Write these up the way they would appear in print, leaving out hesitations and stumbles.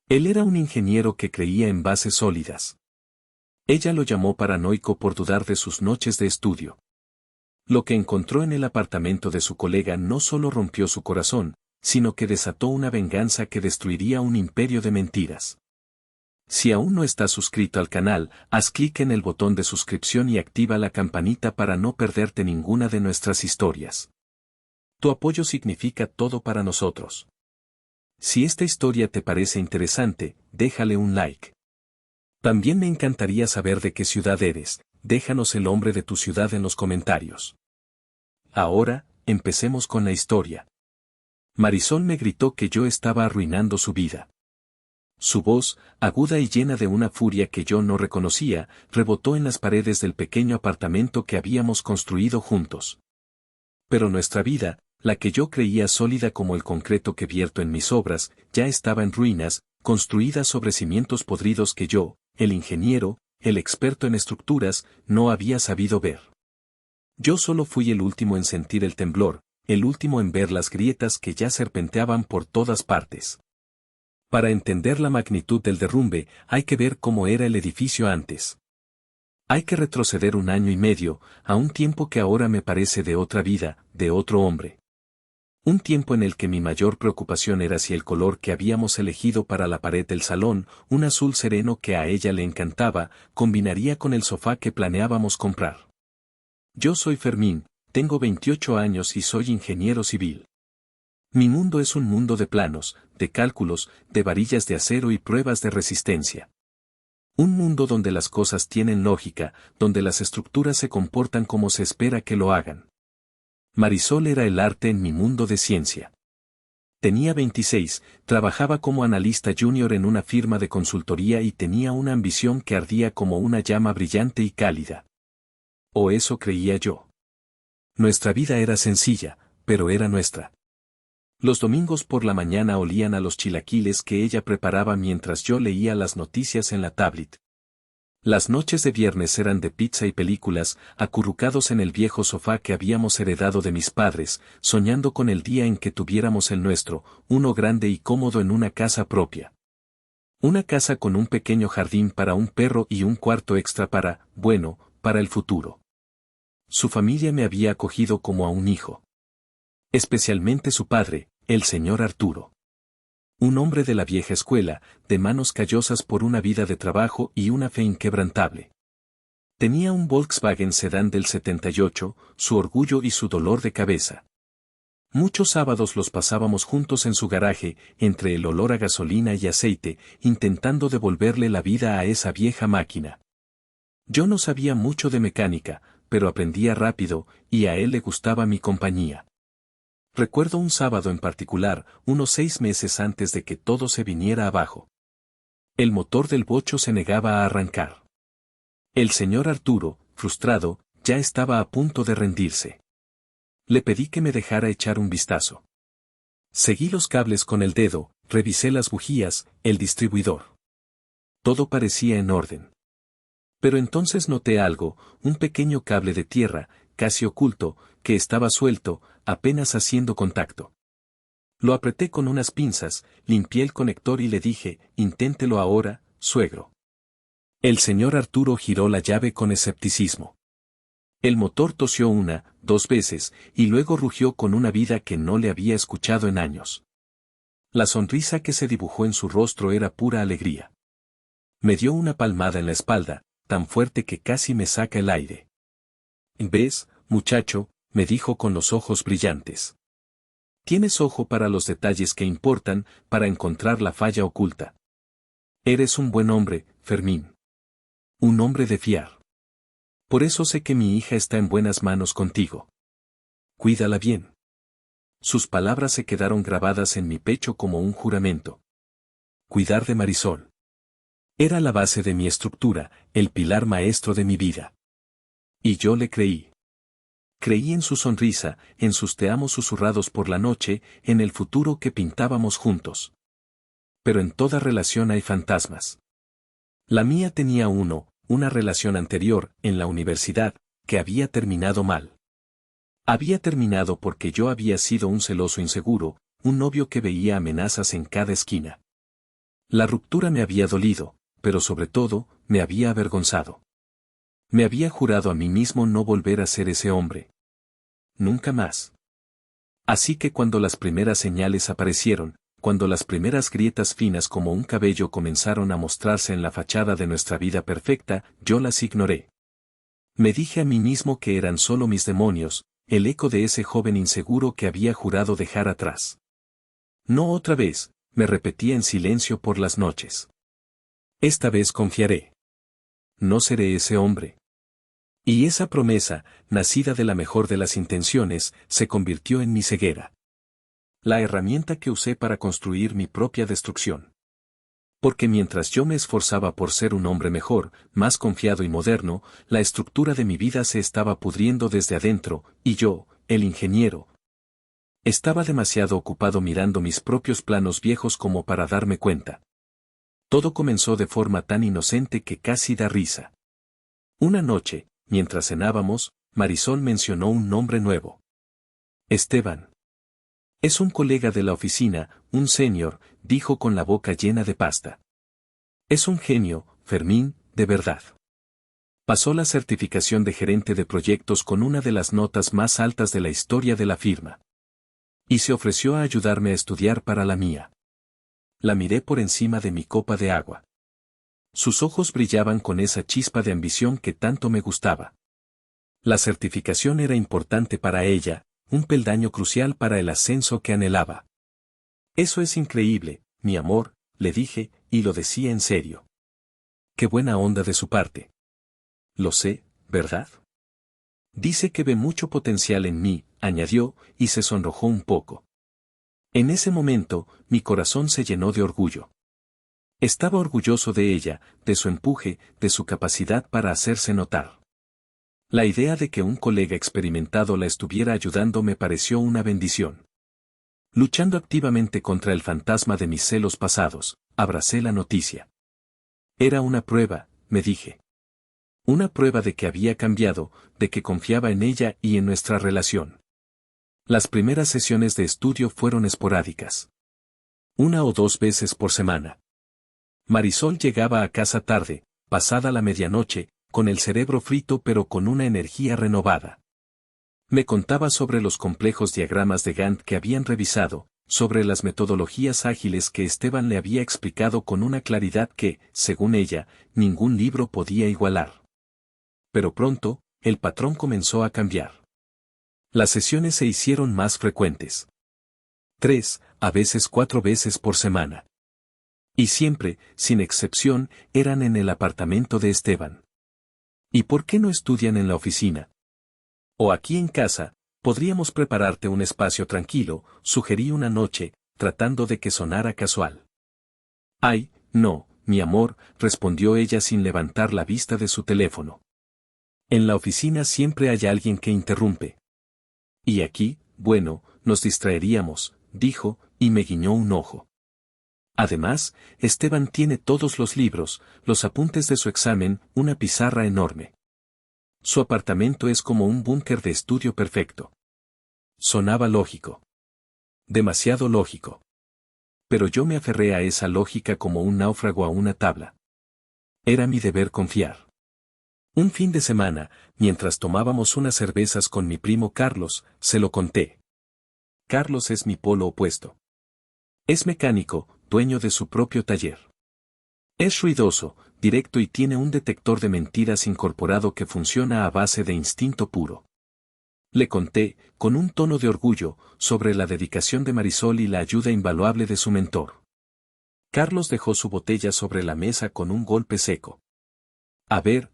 Él era un ingeniero que creía en bases sólidas. Ella lo llamó paranoico por dudar de sus noches de estudio. Lo que encontró en el apartamento de su colega no solo rompió su corazón, sino que desató una venganza que destruiría un imperio de mentiras. Si aún no estás suscrito al canal, haz clic en el botón de suscripción y activa la campanita para no perderte ninguna de nuestras historias. Tu apoyo significa todo para nosotros. Si esta historia te parece interesante, déjale un like. También me encantaría saber de qué ciudad eres, déjanos el nombre de tu ciudad en los comentarios. Ahora, empecemos con la historia. Marisol me gritó que yo estaba arruinando su vida. Su voz, aguda y llena de una furia que yo no reconocía, rebotó en las paredes del pequeño apartamento que habíamos construido juntos. Pero nuestra vida, la que yo creía sólida como el concreto que vierto en mis obras, ya estaba en ruinas, construida sobre cimientos podridos que yo, el ingeniero, el experto en estructuras, no había sabido ver. Yo solo fui el último en sentir el temblor, el último en ver las grietas que ya serpenteaban por todas partes. Para entender la magnitud del derrumbe, hay que ver cómo era el edificio antes. Hay que retroceder 1 año y medio, a un tiempo que ahora me parece de otra vida, de otro hombre. Un tiempo en el que mi mayor preocupación era si el color que habíamos elegido para la pared del salón, un azul sereno que a ella le encantaba, combinaría con el sofá que planeábamos comprar. Yo soy Fermín, tengo 28 años y soy ingeniero civil. Mi mundo es un mundo de planos, de cálculos, de varillas de acero y pruebas de resistencia. Un mundo donde las cosas tienen lógica, donde las estructuras se comportan como se espera que lo hagan. Marisol era el arte en mi mundo de ciencia. Tenía 26, trabajaba como analista junior en una firma de consultoría y tenía una ambición que ardía como una llama brillante y cálida. O eso creía yo. Nuestra vida era sencilla, pero era nuestra. Los domingos por la mañana olían a los chilaquiles que ella preparaba mientras yo leía las noticias en la tablet. Las noches de viernes eran de pizza y películas, acurrucados en el viejo sofá que habíamos heredado de mis padres, soñando con el día en que tuviéramos el nuestro, uno grande y cómodo en una casa propia. Una casa con un pequeño jardín para un perro y un cuarto extra para el futuro. Su familia me había acogido como a un hijo. Especialmente su padre, el señor Arturo. Un hombre de la vieja escuela, de manos callosas por una vida de trabajo y una fe inquebrantable. Tenía un Volkswagen Sedán del 78, su orgullo y su dolor de cabeza. Muchos sábados los pasábamos juntos en su garaje, entre el olor a gasolina y aceite, intentando devolverle la vida a esa vieja máquina. Yo no sabía mucho de mecánica, pero aprendía rápido, y a él le gustaba mi compañía. Recuerdo un sábado en particular, unos 6 meses antes de que todo se viniera abajo. El motor del bocho se negaba a arrancar. El señor Arturo, frustrado, ya estaba a punto de rendirse. Le pedí que me dejara echar un vistazo. Seguí los cables con el dedo, revisé las bujías, el distribuidor. Todo parecía en orden. Pero entonces noté algo, un pequeño cable de tierra, casi oculto, que estaba suelto, apenas haciendo contacto. Lo apreté con unas pinzas, limpié el conector y le dije, inténtelo ahora, suegro. El señor Arturo giró la llave con escepticismo. El motor tosió 1, 2 veces, y luego rugió con una vida que no le había escuchado en años. La sonrisa que se dibujó en su rostro era pura alegría. Me dio una palmada en la espalda, tan fuerte que casi me saca el aire. ¿Ves, muchacho?, me dijo con los ojos brillantes. Tienes ojo para los detalles que importan, para encontrar la falla oculta. Eres un buen hombre, Fermín. Un hombre de fiar. Por eso sé que mi hija está en buenas manos contigo. Cuídala bien. Sus palabras se quedaron grabadas en mi pecho como un juramento. Cuidar de Marisol. Era la base de mi estructura, el pilar maestro de mi vida. Y yo le creí. Creí en su sonrisa, en sus te amo susurrados por la noche, en el futuro que pintábamos juntos. Pero en toda relación hay fantasmas. La mía tenía una relación anterior, en la universidad, que había terminado mal. Había terminado porque yo había sido un celoso inseguro, un novio que veía amenazas en cada esquina. La ruptura me había dolido, pero sobre todo, me había avergonzado. Me había jurado a mí mismo no volver a ser ese hombre. Nunca más. Así que cuando las primeras señales aparecieron, cuando las primeras grietas finas como un cabello comenzaron a mostrarse en la fachada de nuestra vida perfecta, yo las ignoré. Me dije a mí mismo que eran solo mis demonios, el eco de ese joven inseguro que había jurado dejar atrás. No otra vez, me repetía en silencio por las noches. Esta vez confiaré. No seré ese hombre. Y esa promesa, nacida de la mejor de las intenciones, se convirtió en mi ceguera. La herramienta que usé para construir mi propia destrucción. Porque mientras yo me esforzaba por ser un hombre mejor, más confiado y moderno, la estructura de mi vida se estaba pudriendo desde adentro, y yo, el ingeniero, estaba demasiado ocupado mirando mis propios planos viejos como para darme cuenta. Todo comenzó de forma tan inocente que casi da risa. Una noche, mientras cenábamos, Marisol mencionó un nombre nuevo. Esteban. Es un colega de la oficina, un senior, dijo con la boca llena de pasta. Es un genio, Fermín, de verdad. Pasó la certificación de gerente de proyectos con una de las notas más altas de la historia de la firma. Y se ofreció a ayudarme a estudiar para la mía. La miré por encima de mi copa de agua. Sus ojos brillaban con esa chispa de ambición que tanto me gustaba. La certificación era importante para ella, un peldaño crucial para el ascenso que anhelaba. Eso es increíble, mi amor, le dije, y lo decía en serio. Qué buena onda de su parte. Lo sé, ¿verdad? Dice que ve mucho potencial en mí, añadió, y se sonrojó un poco. En ese momento, mi corazón se llenó de orgullo. Estaba orgulloso de ella, de su empuje, de su capacidad para hacerse notar. La idea de que un colega experimentado la estuviera ayudando me pareció una bendición. Luchando activamente contra el fantasma de mis celos pasados, abracé la noticia. Era una prueba, me dije. Una prueba de que había cambiado, de que confiaba en ella y en nuestra relación. Las primeras sesiones de estudio fueron esporádicas. 1 o 2 veces por semana. Marisol llegaba a casa tarde, pasada la medianoche, con el cerebro frito pero con una energía renovada. Me contaba sobre los complejos diagramas de Gantt que habían revisado, sobre las metodologías ágiles que Esteban le había explicado con una claridad que, según ella, ningún libro podía igualar. Pero pronto, el patrón comenzó a cambiar. Las sesiones se hicieron más frecuentes. 3, a veces 4 veces por semana. Y siempre, sin excepción, eran en el apartamento de Esteban. ¿Y por qué no estudian en la oficina? O aquí en casa, podríamos prepararte un espacio tranquilo, sugerí una noche, tratando de que sonara casual. Ay, no, mi amor, respondió ella sin levantar la vista de su teléfono. En la oficina siempre hay alguien que interrumpe. Y aquí, bueno, nos distraeríamos, dijo, y me guiñó un ojo. Además, Esteban tiene todos los libros, los apuntes de su examen, una pizarra enorme. Su apartamento es como un búnker de estudio perfecto. Sonaba lógico. Demasiado lógico. Pero yo me aferré a esa lógica como un náufrago a una tabla. Era mi deber confiar. Un fin de semana, mientras tomábamos unas cervezas con mi primo Carlos, se lo conté. Carlos es mi polo opuesto. Es mecánico, dueño de su propio taller. Es ruidoso, directo y tiene un detector de mentiras incorporado que funciona a base de instinto puro. Le conté, con un tono de orgullo, sobre la dedicación de Marisol y la ayuda invaluable de su mentor. Carlos dejó su botella sobre la mesa con un golpe seco. A ver,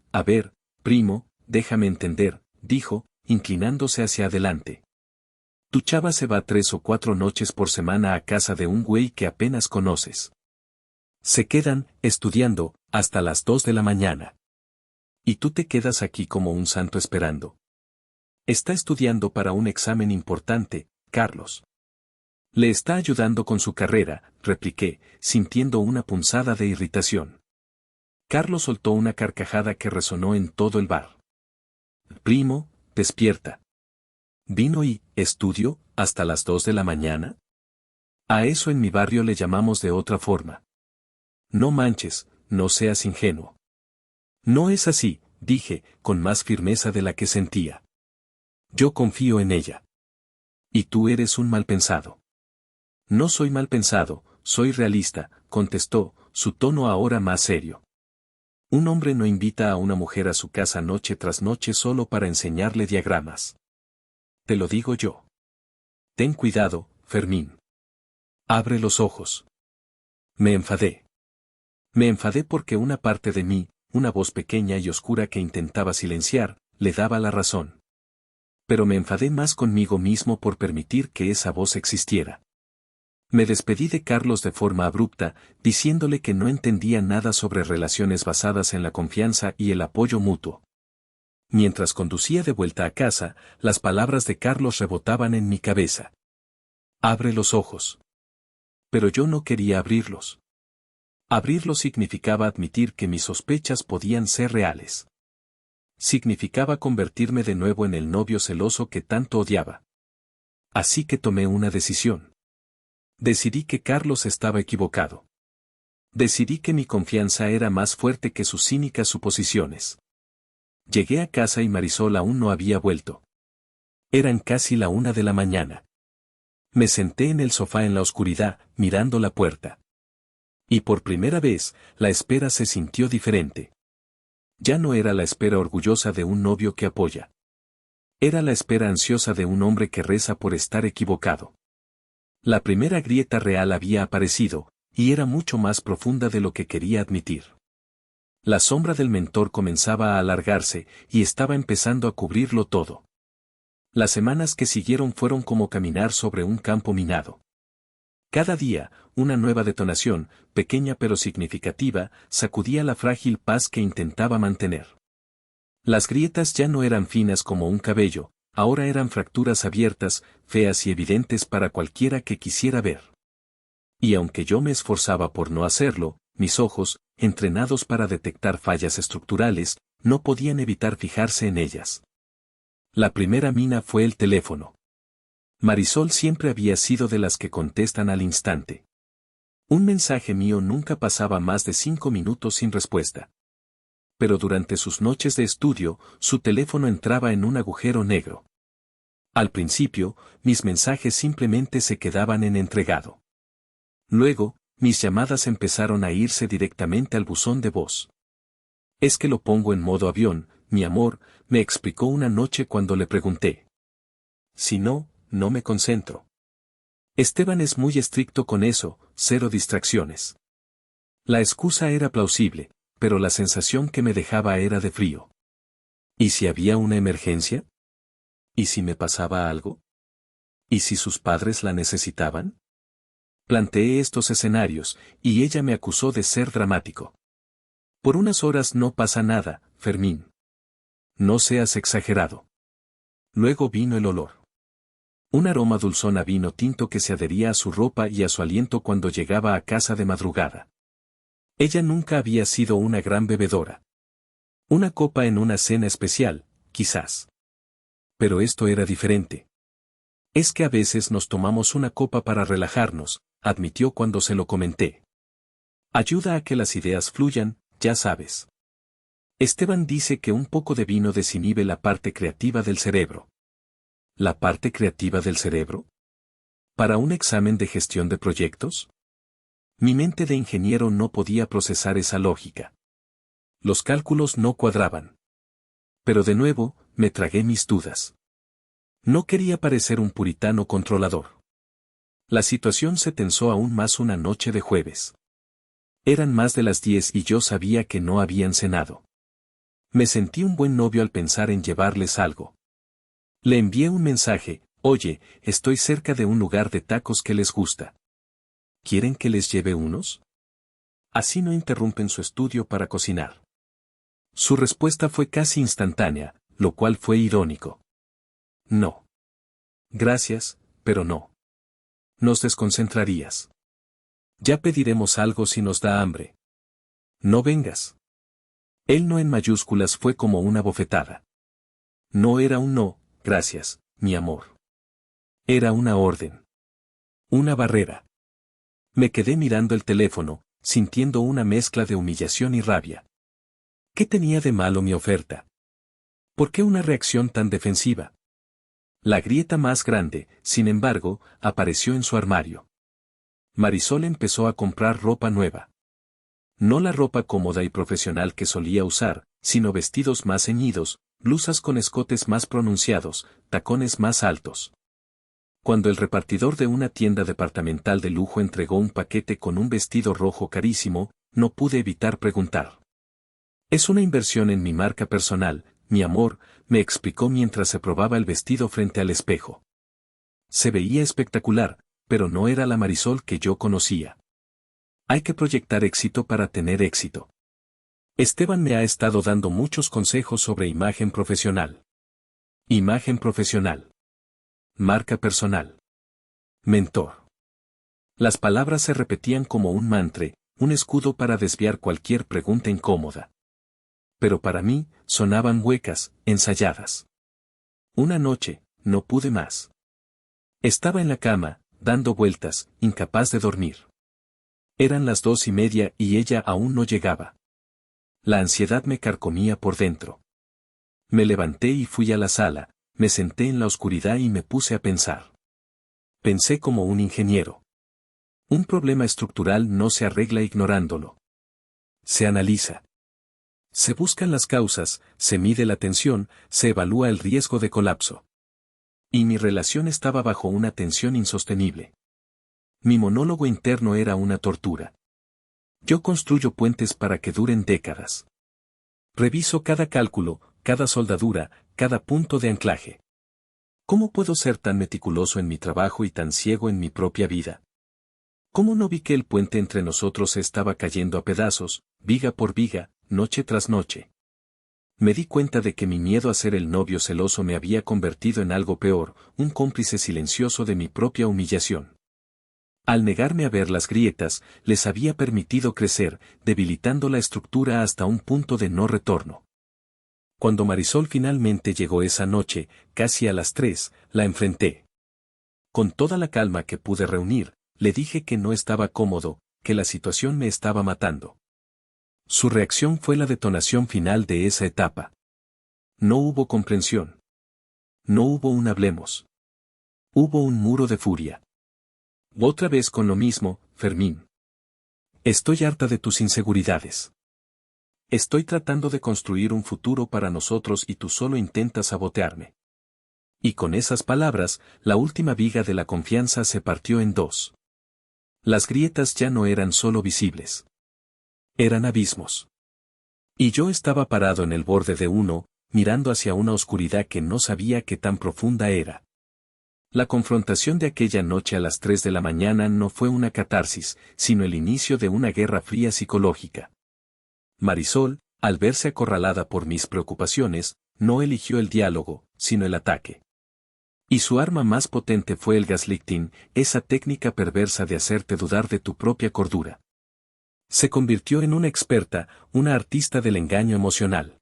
primo, déjame entender, dijo, inclinándose hacia adelante. Tu chava se va 3 o 4 noches por semana a casa de un güey que apenas conoces. Se quedan, estudiando, hasta las 2 de la mañana. Y tú te quedas aquí como un santo esperando. Está estudiando para un examen importante, Carlos. Le está ayudando con su carrera, repliqué, sintiendo una punzada de irritación. Carlos soltó una carcajada que resonó en todo el bar. Primo, despierta. ¿Vino y estudio hasta las 2 de la mañana? A eso en mi barrio le llamamos de otra forma. No manches, no seas ingenuo. No es así, dije, con más firmeza de la que sentía. Yo confío en ella. Y tú eres un malpensado. No soy malpensado, soy realista, contestó, su tono ahora más serio. Un hombre no invita a una mujer a su casa noche tras noche solo para enseñarle diagramas. Te lo digo yo. Ten cuidado, Fermín. Abre los ojos. Me enfadé. Me enfadé porque una parte de mí, una voz pequeña y oscura que intentaba silenciar, le daba la razón. Pero me enfadé más conmigo mismo por permitir que esa voz existiera. Me despedí de Carlos de forma abrupta, diciéndole que no entendía nada sobre relaciones basadas en la confianza y el apoyo mutuo. Mientras conducía de vuelta a casa, las palabras de Carlos rebotaban en mi cabeza. Abre los ojos. Pero yo no quería abrirlos. Abrirlos significaba admitir que mis sospechas podían ser reales. Significaba convertirme de nuevo en el novio celoso que tanto odiaba. Así que tomé una decisión. Decidí que Carlos estaba equivocado. Decidí que mi confianza era más fuerte que sus cínicas suposiciones. Llegué a casa y Marisol aún no había vuelto. Eran casi la 1 de la mañana. Me senté en el sofá en la oscuridad, mirando la puerta. Y por primera vez, la espera se sintió diferente. Ya no era la espera orgullosa de un novio que apoya. Era la espera ansiosa de un hombre que reza por estar equivocado. La primera grieta real había aparecido, y era mucho más profunda de lo que quería admitir. La sombra del mentor comenzaba a alargarse, y estaba empezando a cubrirlo todo. Las semanas que siguieron fueron como caminar sobre un campo minado. Cada día, una nueva detonación, pequeña pero significativa, sacudía la frágil paz que intentaba mantener. Las grietas ya no eran finas como un cabello, ahora eran fracturas abiertas, feas y evidentes para cualquiera que quisiera ver. Y aunque yo me esforzaba por no hacerlo, mis ojos, entrenados para detectar fallas estructurales, no podían evitar fijarse en ellas. La primera mina fue el teléfono. Marisol siempre había sido de las que contestan al instante. Un mensaje mío nunca pasaba más de 5 minutos sin respuesta. Pero durante sus noches de estudio, su teléfono entraba en un agujero negro. Al principio, mis mensajes simplemente se quedaban en entregado. Luego, mis llamadas empezaron a irse directamente al buzón de voz. Es que lo pongo en modo avión, mi amor, me explicó una noche cuando le pregunté. Si no, no me concentro. Esteban es muy estricto con eso, 0 distracciones. La excusa era plausible, pero la sensación que me dejaba era de frío. ¿Y si había una emergencia? ¿Y si me pasaba algo? ¿Y si sus padres la necesitaban? Planteé estos escenarios, y ella me acusó de ser dramático. Por unas horas no pasa nada, Fermín. No seas exagerado. Luego vino el olor. Un aroma dulzón a vino tinto que se adhería a su ropa y a su aliento cuando llegaba a casa de madrugada. Ella nunca había sido una gran bebedora. Una copa en una cena especial, quizás. Pero esto era diferente. Es que a veces nos tomamos una copa para relajarnos, admitió cuando se lo comenté. Ayuda a que las ideas fluyan, ya sabes. Esteban dice que un poco de vino desinhibe la parte creativa del cerebro. ¿La parte creativa del cerebro? ¿Para un examen de gestión de proyectos? Mi mente de ingeniero no podía procesar esa lógica. Los cálculos no cuadraban. Pero de nuevo, me tragué mis dudas. No quería parecer un puritano controlador. La situación se tensó aún más una noche de jueves. Eran más de las 10 y yo sabía que no habían cenado. Me sentí un buen novio al pensar en llevarles algo. Le envié un mensaje, oye, estoy cerca de un lugar de tacos que les gusta. ¿Quieren que les lleve unos? Así no interrumpen su estudio para cocinar. Su respuesta fue casi instantánea, lo cual fue irónico. No. Gracias, pero no. Nos desconcentrarías. Ya pediremos algo si nos da hambre. No vengas. El no en mayúsculas fue como una bofetada. No era un no, gracias, mi amor. Era una orden. Una barrera. Me quedé mirando el teléfono, sintiendo una mezcla de humillación y rabia. ¿Qué tenía de malo mi oferta? ¿Por qué una reacción tan defensiva? La grieta más grande, sin embargo, apareció en su armario. Marisol empezó a comprar ropa nueva. No la ropa cómoda y profesional que solía usar, sino vestidos más ceñidos, blusas con escotes más pronunciados, tacones más altos. Cuando el repartidor de una tienda departamental de lujo entregó un paquete con un vestido rojo carísimo, no pude evitar preguntar. Es una inversión en mi marca personal, mi amor, me explicó mientras se probaba el vestido frente al espejo. Se veía espectacular, pero no era la Marisol que yo conocía. Hay que proyectar éxito para tener éxito. Esteban me ha estado dando muchos consejos sobre imagen profesional. Imagen profesional. Marca personal. Mentor. Las palabras se repetían como un mantra, un escudo para desviar cualquier pregunta incómoda. Pero para mí, sonaban huecas, ensayadas. Una noche, no pude más. Estaba en la cama, dando vueltas, incapaz de dormir. Eran las 2:30 y ella aún no llegaba. La ansiedad me carcomía por dentro. Me levanté y fui a la sala, me senté en la oscuridad y me puse a pensar. Pensé como un ingeniero. Un problema estructural no se arregla ignorándolo. Se analiza. Se buscan las causas, se mide la tensión, se evalúa el riesgo de colapso. Y mi relación estaba bajo una tensión insostenible. Mi monólogo interno era una tortura. Yo construyo puentes para que duren décadas. Reviso cada cálculo, cada soldadura, cada punto de anclaje. ¿Cómo puedo ser tan meticuloso en mi trabajo y tan ciego en mi propia vida? ¿Cómo no vi que el puente entre nosotros estaba cayendo a pedazos, viga por viga, noche tras noche? Me di cuenta de que mi miedo a ser el novio celoso me había convertido en algo peor, un cómplice silencioso de mi propia humillación. Al negarme a ver las grietas, les había permitido crecer, debilitando la estructura hasta un punto de no retorno. Cuando Marisol finalmente llegó esa noche, casi a las 3, la enfrenté. Con toda la calma que pude reunir, le dije que no estaba cómodo, que la situación me estaba matando. Su reacción fue la detonación final de esa etapa. No hubo comprensión. No hubo un hablemos. Hubo un muro de furia. Otra vez con lo mismo, Fermín. Estoy harta de tus inseguridades. Estoy tratando de construir un futuro para nosotros y tú solo intentas sabotearme. Y con esas palabras, la última viga de la confianza se partió en dos. Las grietas ya no eran solo visibles. Eran abismos. Y yo estaba parado en el borde de uno, mirando hacia una oscuridad que no sabía qué tan profunda era. La confrontación de aquella noche a las 3 de la mañana no fue una catarsis, sino el inicio de una guerra fría psicológica. Marisol, al verse acorralada por mis preocupaciones, no eligió el diálogo, sino el ataque. Y su arma más potente fue el gaslighting, esa técnica perversa de hacerte dudar de tu propia cordura. Se convirtió en una experta, una artista del engaño emocional.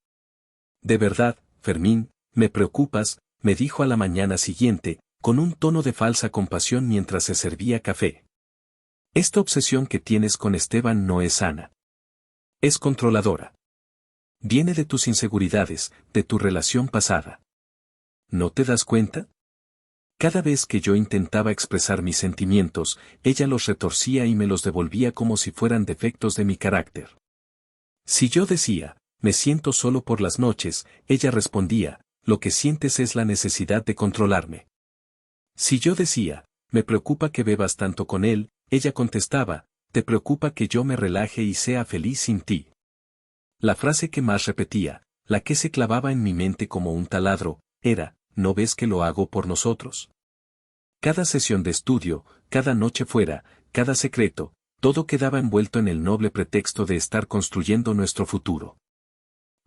De verdad, Fermín, me preocupas, me dijo a la mañana siguiente, con un tono de falsa compasión mientras se servía café. Esta obsesión que tienes con Esteban no es sana. Es controladora. Viene de tus inseguridades, de tu relación pasada. ¿No te das cuenta? Cada vez que yo intentaba expresar mis sentimientos, ella los retorcía y me los devolvía como si fueran defectos de mi carácter. Si yo decía, me siento solo por las noches, ella respondía, lo que sientes es la necesidad de controlarme. Si yo decía, me preocupa que bebas tanto con él, ella contestaba, te preocupa que yo me relaje y sea feliz sin ti. La frase que más repetía, la que se clavaba en mi mente como un taladro, era, ¿no ves que lo hago por nosotros? Cada sesión de estudio, cada noche fuera, cada secreto, todo quedaba envuelto en el noble pretexto de estar construyendo nuestro futuro.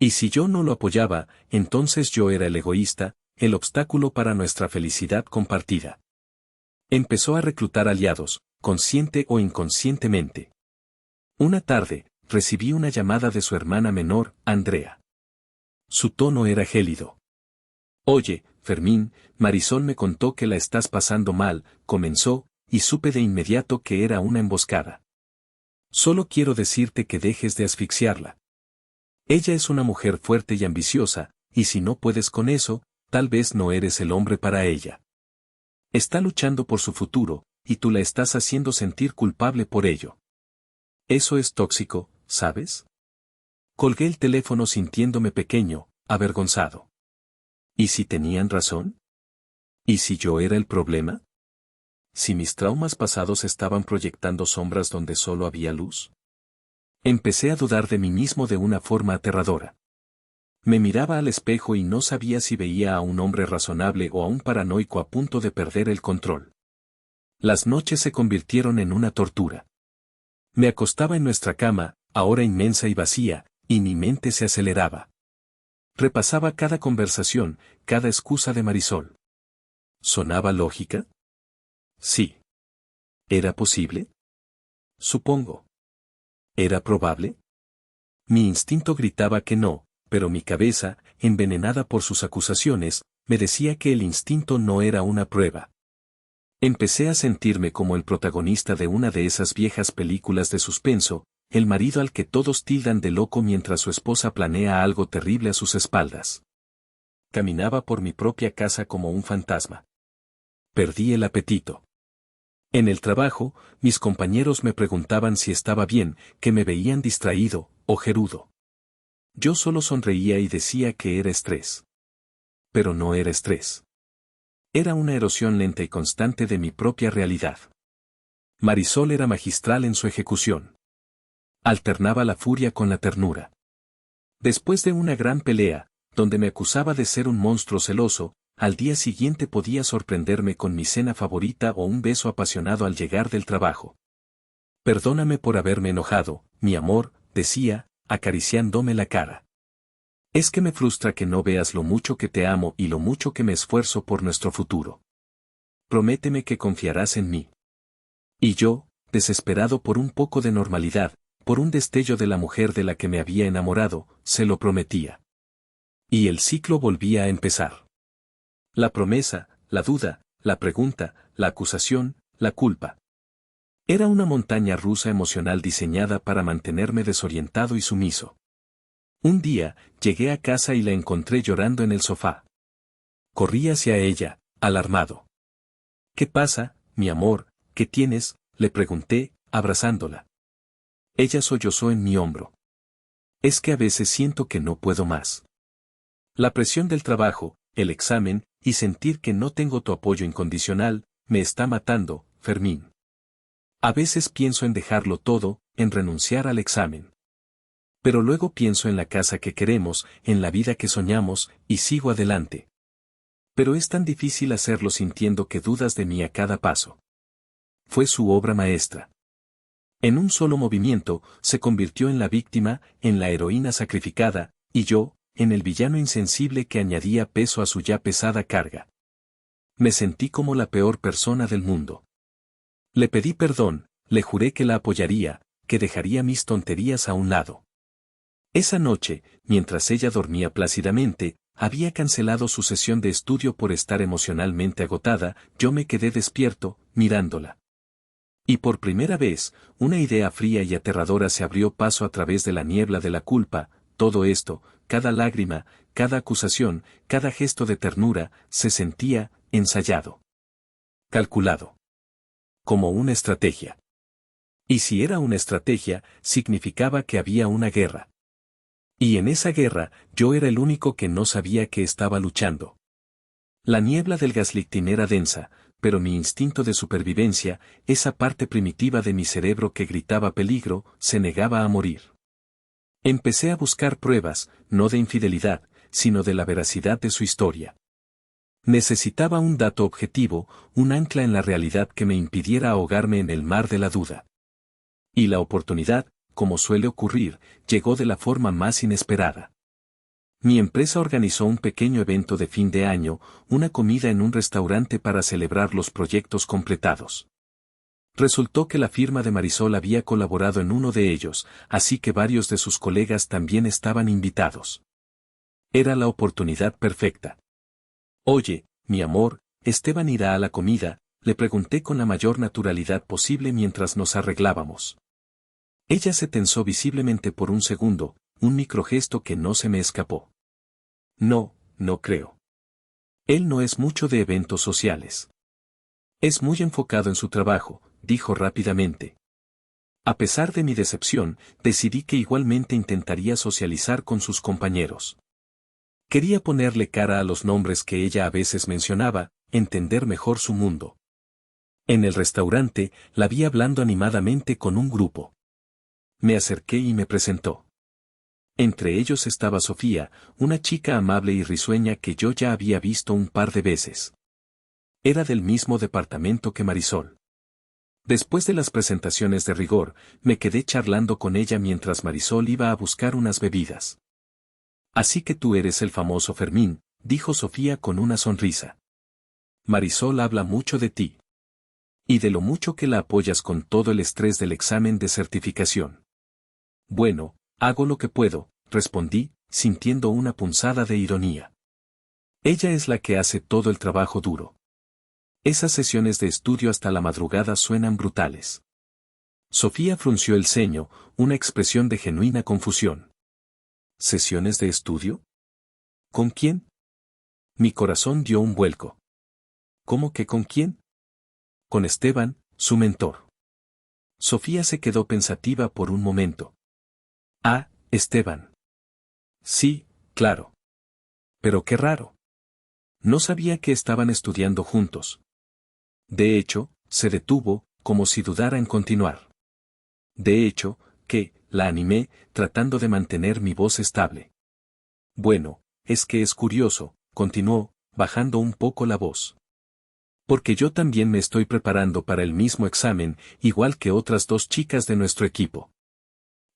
Y si yo no lo apoyaba, entonces yo era el egoísta, el obstáculo para nuestra felicidad compartida. Empezó a reclutar aliados, consciente o inconscientemente. Una tarde, recibí una llamada de su hermana menor, Andrea. Su tono era gélido. Oye, Fermín, Marisol me contó que la estás pasando mal, comenzó, y supe de inmediato que era una emboscada. Solo quiero decirte que dejes de asfixiarla. Ella es una mujer fuerte y ambiciosa, y si no puedes con eso, tal vez no eres el hombre para ella. Está luchando por su futuro, y tú la estás haciendo sentir culpable por ello. Eso es tóxico, ¿sabes? Colgué el teléfono sintiéndome pequeño, avergonzado. ¿Y si tenían razón? ¿Y si yo era el problema? ¿Si mis traumas pasados estaban proyectando sombras donde solo había luz? Empecé a dudar de mí mismo de una forma aterradora. Me miraba al espejo y no sabía si veía a un hombre razonable o a un paranoico a punto de perder el control. Las noches se convirtieron en una tortura. Me acostaba en nuestra cama, ahora inmensa y vacía, y mi mente se aceleraba. Repasaba cada conversación, cada excusa de Marisol. ¿Sonaba lógica? Sí. ¿Era posible? Supongo. ¿Era probable? Mi instinto gritaba que no, pero mi cabeza, envenenada por sus acusaciones, me decía que el instinto no era una prueba. Empecé a sentirme como el protagonista de una de esas viejas películas de suspenso, el marido al que todos tildan de loco mientras su esposa planea algo terrible a sus espaldas. Caminaba por mi propia casa como un fantasma. Perdí el apetito. En el trabajo, mis compañeros me preguntaban si estaba bien, que me veían distraído, ojerudo. Yo solo sonreía y decía que era estrés. Pero no era estrés. Era una erosión lenta y constante de mi propia realidad. Marisol era magistral en su ejecución. Alternaba la furia con la ternura. Después de una gran pelea, donde me acusaba de ser un monstruo celoso, al día siguiente podía sorprenderme con mi cena favorita o un beso apasionado al llegar del trabajo. Perdóname por haberme enojado, mi amor, decía, acariciándome la cara. Es que me frustra que no veas lo mucho que te amo y lo mucho que me esfuerzo por nuestro futuro. Prométeme que confiarás en mí. Y yo, desesperado por un poco de normalidad, por un destello de la mujer de la que me había enamorado, se lo prometía. Y el ciclo volvía a empezar. La promesa, la duda, la pregunta, la acusación, la culpa. Era una montaña rusa emocional diseñada para mantenerme desorientado y sumiso. Un día, llegué a casa y la encontré llorando en el sofá. Corrí hacia ella, alarmado. ¿Qué pasa, mi amor? ¿Qué tienes?, le pregunté, abrazándola. Ella sollozó en mi hombro. Es que a veces siento que no puedo más. La presión del trabajo, el examen, y sentir que no tengo tu apoyo incondicional, me está matando, Fermín. A veces pienso en dejarlo todo, en renunciar al examen. Pero luego pienso en la casa que queremos, en la vida que soñamos, y sigo adelante. Pero es tan difícil hacerlo sintiendo que dudas de mí a cada paso. Fue su obra maestra. En un solo movimiento, se convirtió en la víctima, en la heroína sacrificada, y yo, en el villano insensible que añadía peso a su ya pesada carga. Me sentí como la peor persona del mundo. Le pedí perdón, le juré que la apoyaría, que dejaría mis tonterías a un lado. Esa noche, mientras ella dormía plácidamente, había cancelado su sesión de estudio por estar emocionalmente agotada, yo me quedé despierto, mirándola. Y por primera vez, una idea fría y aterradora se abrió paso a través de la niebla de la culpa. Todo esto, cada lágrima, cada acusación, cada gesto de ternura, se sentía ensayado. Calculado. Como una estrategia. Y si era una estrategia, significaba que había una guerra. Y en esa guerra, yo era el único que no sabía que estaba luchando. La niebla del gaslighting era densa, pero mi instinto de supervivencia, esa parte primitiva de mi cerebro que gritaba peligro, se negaba a morir. Empecé a buscar pruebas, no de infidelidad, sino de la veracidad de su historia. Necesitaba un dato objetivo, un ancla en la realidad que me impidiera ahogarme en el mar de la duda. Y la oportunidad, como suele ocurrir, llegó de la forma más inesperada. Mi empresa organizó un pequeño evento de fin de año, una comida en un restaurante para celebrar los proyectos completados. Resultó que la firma de Marisol había colaborado en uno de ellos, así que varios de sus colegas también estaban invitados. Era la oportunidad perfecta. Oye, mi amor, ¿Esteban irá a la comida?, le pregunté con la mayor naturalidad posible mientras nos arreglábamos. Ella se tensó visiblemente por un segundo, un microgesto que no se me escapó. No, no creo. Él no es mucho de eventos sociales. Es muy enfocado en su trabajo, dijo rápidamente. A pesar de mi decepción, decidí que igualmente intentaría socializar con sus compañeros. Quería ponerle cara a los nombres que ella a veces mencionaba, entender mejor su mundo. En el restaurante, la vi hablando animadamente con un grupo. Me acerqué y me presentó. Entre ellos estaba Sofía, una chica amable y risueña que yo ya había visto un par de veces. Era del mismo departamento que Marisol. Después de las presentaciones de rigor, me quedé charlando con ella mientras Marisol iba a buscar unas bebidas. Así que tú eres el famoso Fermín, dijo Sofía con una sonrisa. Marisol habla mucho de ti. Y de lo mucho que la apoyas con todo el estrés del examen de certificación. Bueno, hago lo que puedo, respondí, sintiendo una punzada de ironía. Ella es la que hace todo el trabajo duro. Esas sesiones de estudio hasta la madrugada suenan brutales. Sofía frunció el ceño, una expresión de genuina confusión. ¿Sesiones de estudio? ¿Con quién? Mi corazón dio un vuelco. ¿Cómo que con quién? Con Esteban, su mentor. Sofía se quedó pensativa por un momento. Ah, Esteban. Sí, claro. Pero qué raro. No sabía que estaban estudiando juntos. De hecho, se detuvo, como si dudara en continuar. De hecho, la animé, tratando de mantener mi voz estable. Bueno, es que es curioso, continuó, bajando un poco la voz. Porque yo también me estoy preparando para el mismo examen, igual que otras dos chicas de nuestro equipo.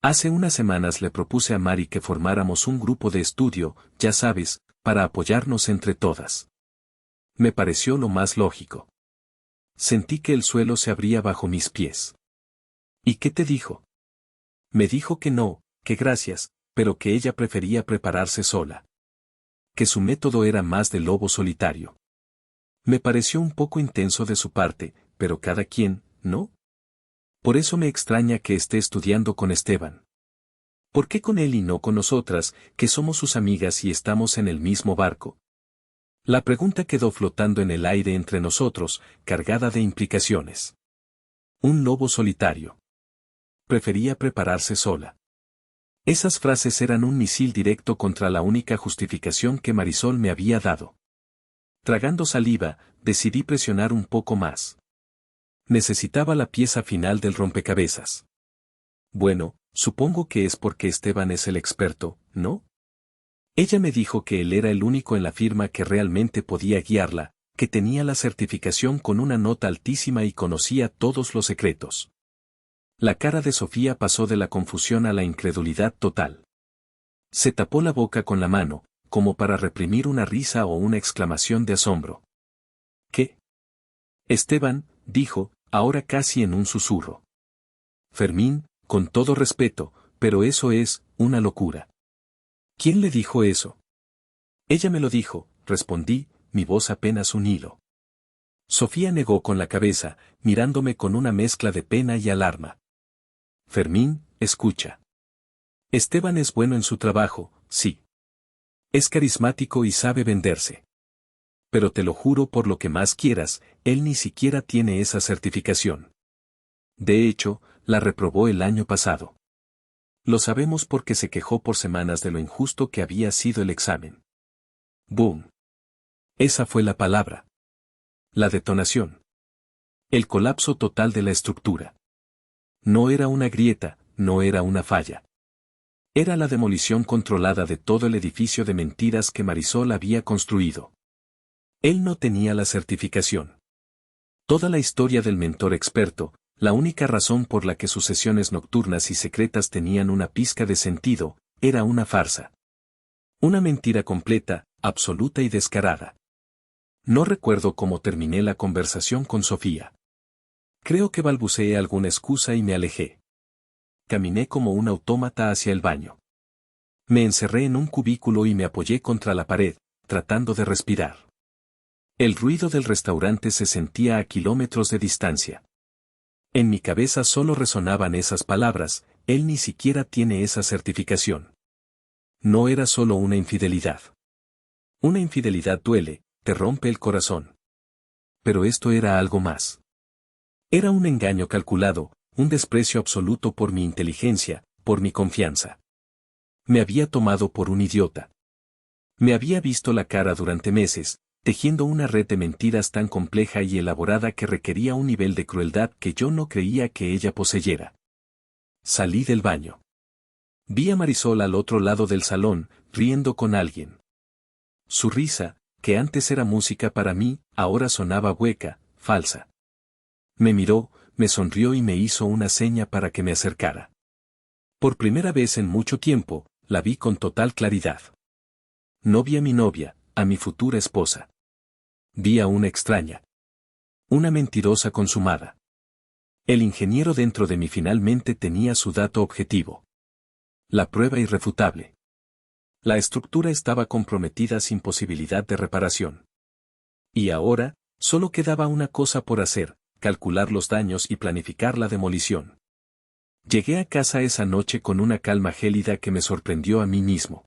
Hace unas semanas le propuse a Mari que formáramos un grupo de estudio, ya sabes, para apoyarnos entre todas. Me pareció lo más lógico. Sentí que el suelo se abría bajo mis pies. ¿Y qué te dijo? Me dijo que no, que gracias, pero que ella prefería prepararse sola. Que su método era más de lobo solitario. Me pareció un poco intenso de su parte, pero cada quien, ¿no? Por eso me extraña que esté estudiando con Esteban. ¿Por qué con él y no con nosotras, que somos sus amigas y estamos en el mismo barco? La pregunta quedó flotando en el aire entre nosotros, cargada de implicaciones. Un lobo solitario. Prefería prepararse sola. Esas frases eran un misil directo contra la única justificación que Marisol me había dado. Tragando saliva, decidí presionar un poco más. Necesitaba la pieza final del rompecabezas. Bueno, supongo que es porque Esteban es el experto, ¿no? Ella me dijo que él era el único en la firma que realmente podía guiarla, que tenía la certificación con una nota altísima y conocía todos los secretos. La cara de Sofía pasó de la confusión a la incredulidad total. Se tapó la boca con la mano, como para reprimir una risa o una exclamación de asombro. ¿Qué? Esteban, dijo, ahora casi en un susurro. Fermín, con todo respeto, pero eso es, una locura. ¿Quién le dijo eso? Ella me lo dijo, respondí, mi voz apenas un hilo. Sofía negó con la cabeza, mirándome con una mezcla de pena y alarma. Fermín, escucha. Esteban es bueno en su trabajo, sí. Es carismático y sabe venderse. Pero te lo juro por lo que más quieras, él ni siquiera tiene esa certificación. De hecho, la reprobó el año pasado. Lo sabemos porque se quejó por semanas de lo injusto que había sido el examen. ¡Boom! Esa fue la palabra. La detonación. El colapso total de la estructura. No era una grieta, no era una falla. Era la demolición controlada de todo el edificio de mentiras que Marisol había construido. Él no tenía la certificación. Toda la historia del mentor experto, la única razón por la que sus sesiones nocturnas y secretas tenían una pizca de sentido, era una farsa. Una mentira completa, absoluta y descarada. No recuerdo cómo terminé la conversación con Sofía. Creo que balbuceé alguna excusa y me alejé. Caminé como un autómata hacia el baño. Me encerré en un cubículo y me apoyé contra la pared, tratando de respirar. El ruido del restaurante se sentía a kilómetros de distancia. En mi cabeza solo resonaban esas palabras, él ni siquiera tiene esa certificación. No era solo una infidelidad. Una infidelidad duele, te rompe el corazón. Pero esto era algo más. Era un engaño calculado, un desprecio absoluto por mi inteligencia, por mi confianza. Me había tomado por un idiota. Me había visto la cara durante meses, tejiendo una red de mentiras tan compleja y elaborada que requería un nivel de crueldad que yo no creía que ella poseyera. Salí del baño. Vi a Marisol al otro lado del salón, riendo con alguien. Su risa, que antes era música para mí, ahora sonaba hueca, falsa. Me miró, me sonrió y me hizo una seña para que me acercara. Por primera vez en mucho tiempo, la vi con total claridad. No vi a mi novia, a mi futura esposa. Vi a una extraña. Una mentirosa consumada. El ingeniero dentro de mí finalmente tenía su dato objetivo. La prueba irrefutable. La estructura estaba comprometida sin posibilidad de reparación. Y ahora, solo quedaba una cosa por hacer, calcular los daños y planificar la demolición. Llegué a casa esa noche con una calma gélida que me sorprendió a mí mismo.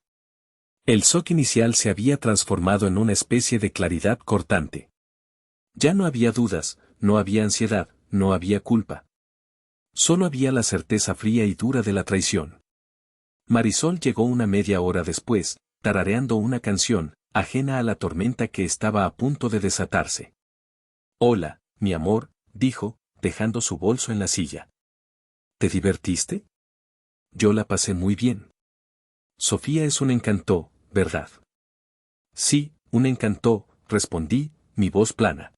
El shock inicial se había transformado en una especie de claridad cortante. Ya no había dudas, no había ansiedad, no había culpa. Solo había la certeza fría y dura de la traición. Marisol llegó una media hora después, tarareando una canción, ajena a la tormenta que estaba a punto de desatarse. «Hola, mi amor», dijo, dejando su bolso en la silla. «¿Te divertiste?» «Yo la pasé muy bien». «Sofía es un encanto, ¿verdad?» «Sí, un encanto», respondí, mi voz plana.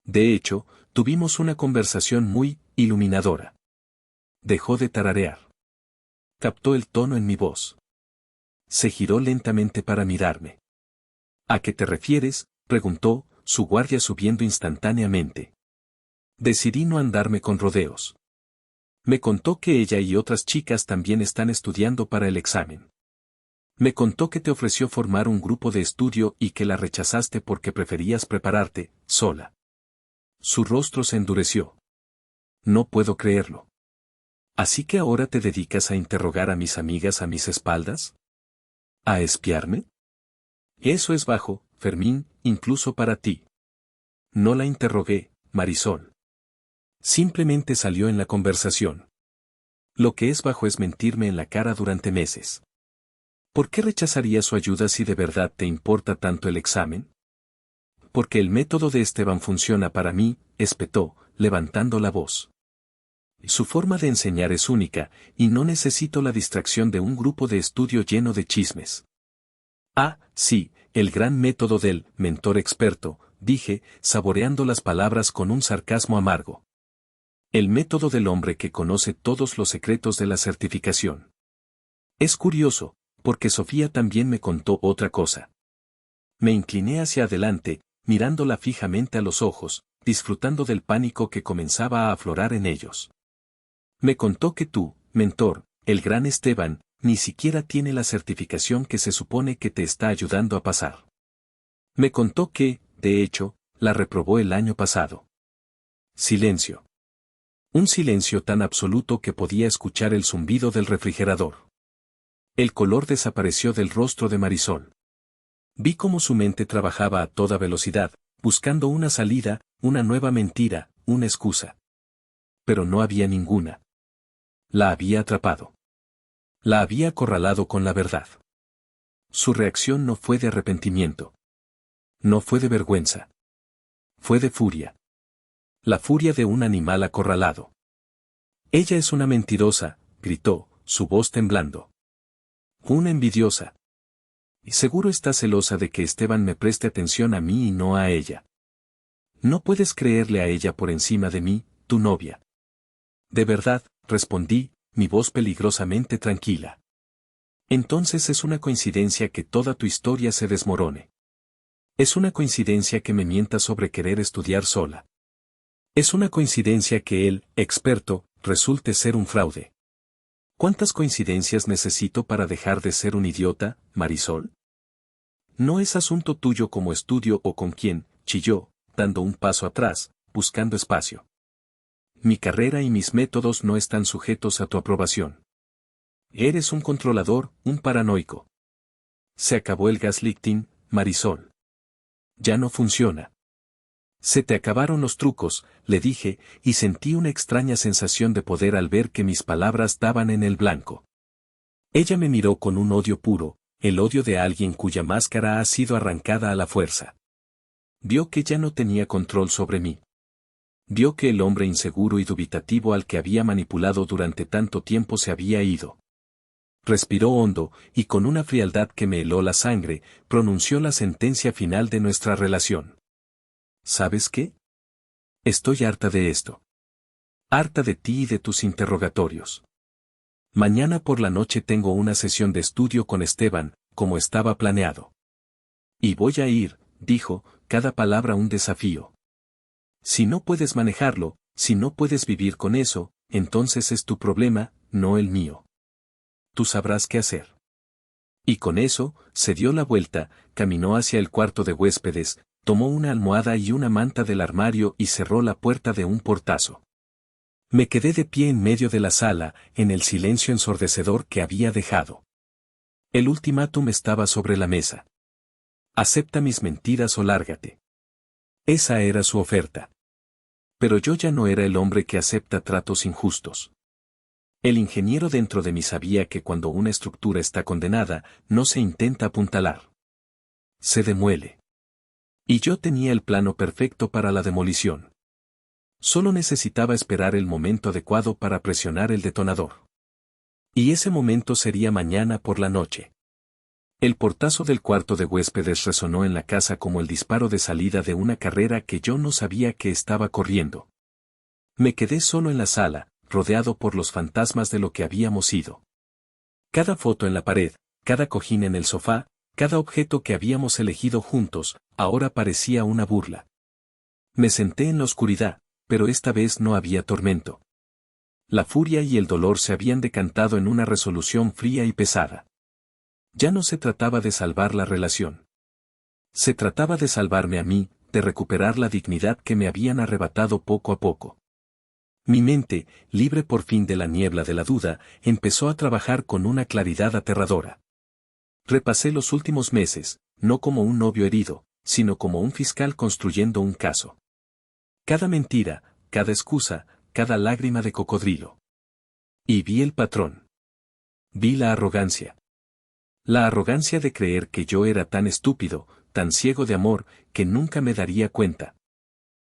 De hecho, tuvimos una conversación muy iluminadora. Dejó de tararear. Captó el tono en mi voz. Se giró lentamente para mirarme. «¿A qué te refieres?», preguntó, su guardia subiendo instantáneamente. Decidí no andarme con rodeos. Me contó que ella y otras chicas también están estudiando para el examen. Me contó que te ofreció formar un grupo de estudio y que la rechazaste porque preferías prepararte, sola. Su rostro se endureció. No puedo creerlo. ¿Así que ahora te dedicas a interrogar a mis amigas a mis espaldas? ¿A espiarme? Eso es bajo, Fermín, incluso para ti. No la interrogué, Marisol. Simplemente salió en la conversación. Lo que es bajo es mentirme en la cara durante meses. ¿Por qué rechazaría su ayuda si de verdad te importa tanto el examen? Porque el método de Esteban funciona para mí, espetó, levantando la voz. Su forma de enseñar es única, y no necesito la distracción de un grupo de estudio lleno de chismes. Ah, sí, el gran método del mentor experto, dije, saboreando las palabras con un sarcasmo amargo. El método del hombre que conoce todos los secretos de la certificación. Es curioso, porque Sofía también me contó otra cosa. Me incliné hacia adelante, mirándola fijamente a los ojos, disfrutando del pánico que comenzaba a aflorar en ellos. Me contó que tú, mentor, el gran Esteban, ni siquiera tiene la certificación que se supone que te está ayudando a pasar. Me contó que, de hecho, la reprobó el año pasado. Silencio. Un silencio tan absoluto que podía escuchar el zumbido del refrigerador. El color desapareció del rostro de Marisol. Vi cómo su mente trabajaba a toda velocidad, buscando una salida, una nueva mentira, una excusa. Pero no había ninguna. La había atrapado. La había acorralado con la verdad. Su reacción no fue de arrepentimiento. No fue de vergüenza. Fue de furia. La furia de un animal acorralado. «Ella es una mentirosa», gritó, su voz temblando. «Una envidiosa. Y seguro está celosa de que Esteban me preste atención a mí y no a ella. No puedes creerle a ella por encima de mí, tu novia». «De verdad», respondí, mi voz peligrosamente tranquila. «Entonces es una coincidencia que toda tu historia se desmorone. Es una coincidencia que me mientas sobre querer estudiar sola. Es una coincidencia que el experto resulte ser un fraude. ¿Cuántas coincidencias necesito para dejar de ser un idiota, Marisol? No es asunto tuyo como estudio o con quién», chilló, dando un paso atrás, buscando espacio. mi carrera y mis métodos no están sujetos a tu aprobación. Eres un controlador, un paranoico. Se acabó el gaslighting, Marisol. Ya no funciona. Se te acabaron los trucos, le dije, y sentí una extraña sensación de poder al ver que mis palabras daban en el blanco. Ella me miró con un odio puro, el odio de alguien cuya máscara ha sido arrancada a la fuerza. Vio que ya no tenía control sobre mí. Vio que el hombre inseguro y dubitativo al que había manipulado durante tanto tiempo se había ido. Respiró hondo, y con una frialdad que me heló la sangre, pronunció la sentencia final de nuestra relación. ¿Sabes qué? Estoy harta de esto. Harta de ti y de tus interrogatorios. Mañana por la noche tengo una sesión de estudio con Esteban, como estaba planeado. Y voy a ir, dijo, cada palabra un desafío. Si no puedes manejarlo, si no puedes vivir con eso, entonces es tu problema, no el mío. Tú sabrás qué hacer. Y con eso, se dio la vuelta, caminó hacia el cuarto de huéspedes, tomó una almohada y una manta del armario y cerró la puerta de un portazo. Me quedé de pie en medio de la sala, en el silencio ensordecedor que había dejado. El ultimátum estaba sobre la mesa. Acepta mis mentiras o lárgate. Esa era su oferta. Pero yo ya no era el hombre que acepta tratos injustos. El ingeniero dentro de mí sabía que cuando una estructura está condenada, no se intenta apuntalar. Se demuele. Y yo tenía el plano perfecto para la demolición. Solo necesitaba esperar el momento adecuado para presionar el detonador. Y ese momento sería mañana por la noche. El portazo del cuarto de huéspedes resonó en la casa como el disparo de salida de una carrera que yo no sabía que estaba corriendo. Me quedé solo en la sala, rodeado por los fantasmas de lo que habíamos sido. Cada foto en la pared, cada cojín en el sofá, cada objeto que habíamos elegido juntos, ahora parecía una burla. Me senté en la oscuridad, pero esta vez no había tormento. La furia y el dolor se habían decantado en una resolución fría y pesada. Ya no se trataba de salvar la relación. Se trataba de salvarme a mí, de recuperar la dignidad que me habían arrebatado poco a poco. Mi mente, libre por fin de la niebla de la duda, empezó a trabajar con una claridad aterradora. Repasé los últimos meses, no como un novio herido, sino como un fiscal construyendo un caso. Cada mentira, cada excusa, cada lágrima de cocodrilo. Y vi el patrón. Vi la arrogancia. La arrogancia de creer que yo era tan estúpido, tan ciego de amor, que nunca me daría cuenta.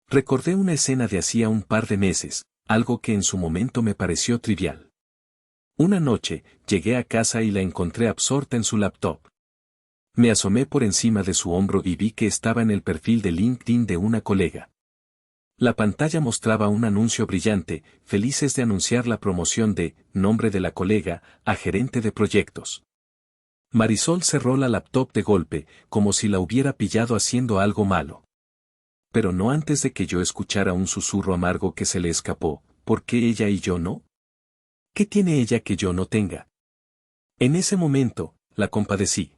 Recordé una escena de hacía un par de meses, algo que en su momento me pareció trivial. Una noche, llegué a casa y la encontré absorta en su laptop. Me asomé por encima de su hombro y vi que estaba en el perfil de LinkedIn de una colega. La pantalla mostraba un anuncio brillante, felices de anunciar la promoción de, nombre de la colega, a gerente de proyectos. Marisol cerró la laptop de golpe, como si la hubiera pillado haciendo algo malo. Pero no antes de que yo escuchara un susurro amargo que se le escapó, ¿por qué ella y yo no? ¿Qué tiene ella que yo no tenga? En ese momento, la compadecí.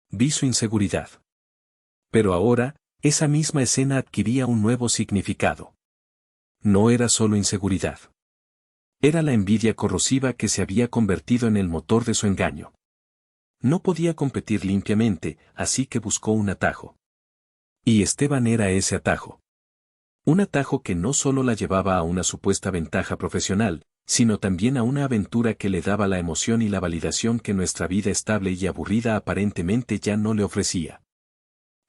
Vi su inseguridad. Pero ahora, esa misma escena adquiría un nuevo significado. No era solo inseguridad. Era la envidia corrosiva que se había convertido en el motor de su engaño. No podía competir limpiamente, así que buscó un atajo. Y Esteban era ese atajo. Un atajo que no solo la llevaba a una supuesta ventaja profesional, sino también a una aventura que le daba la emoción y la validación que nuestra vida estable y aburrida aparentemente ya no le ofrecía.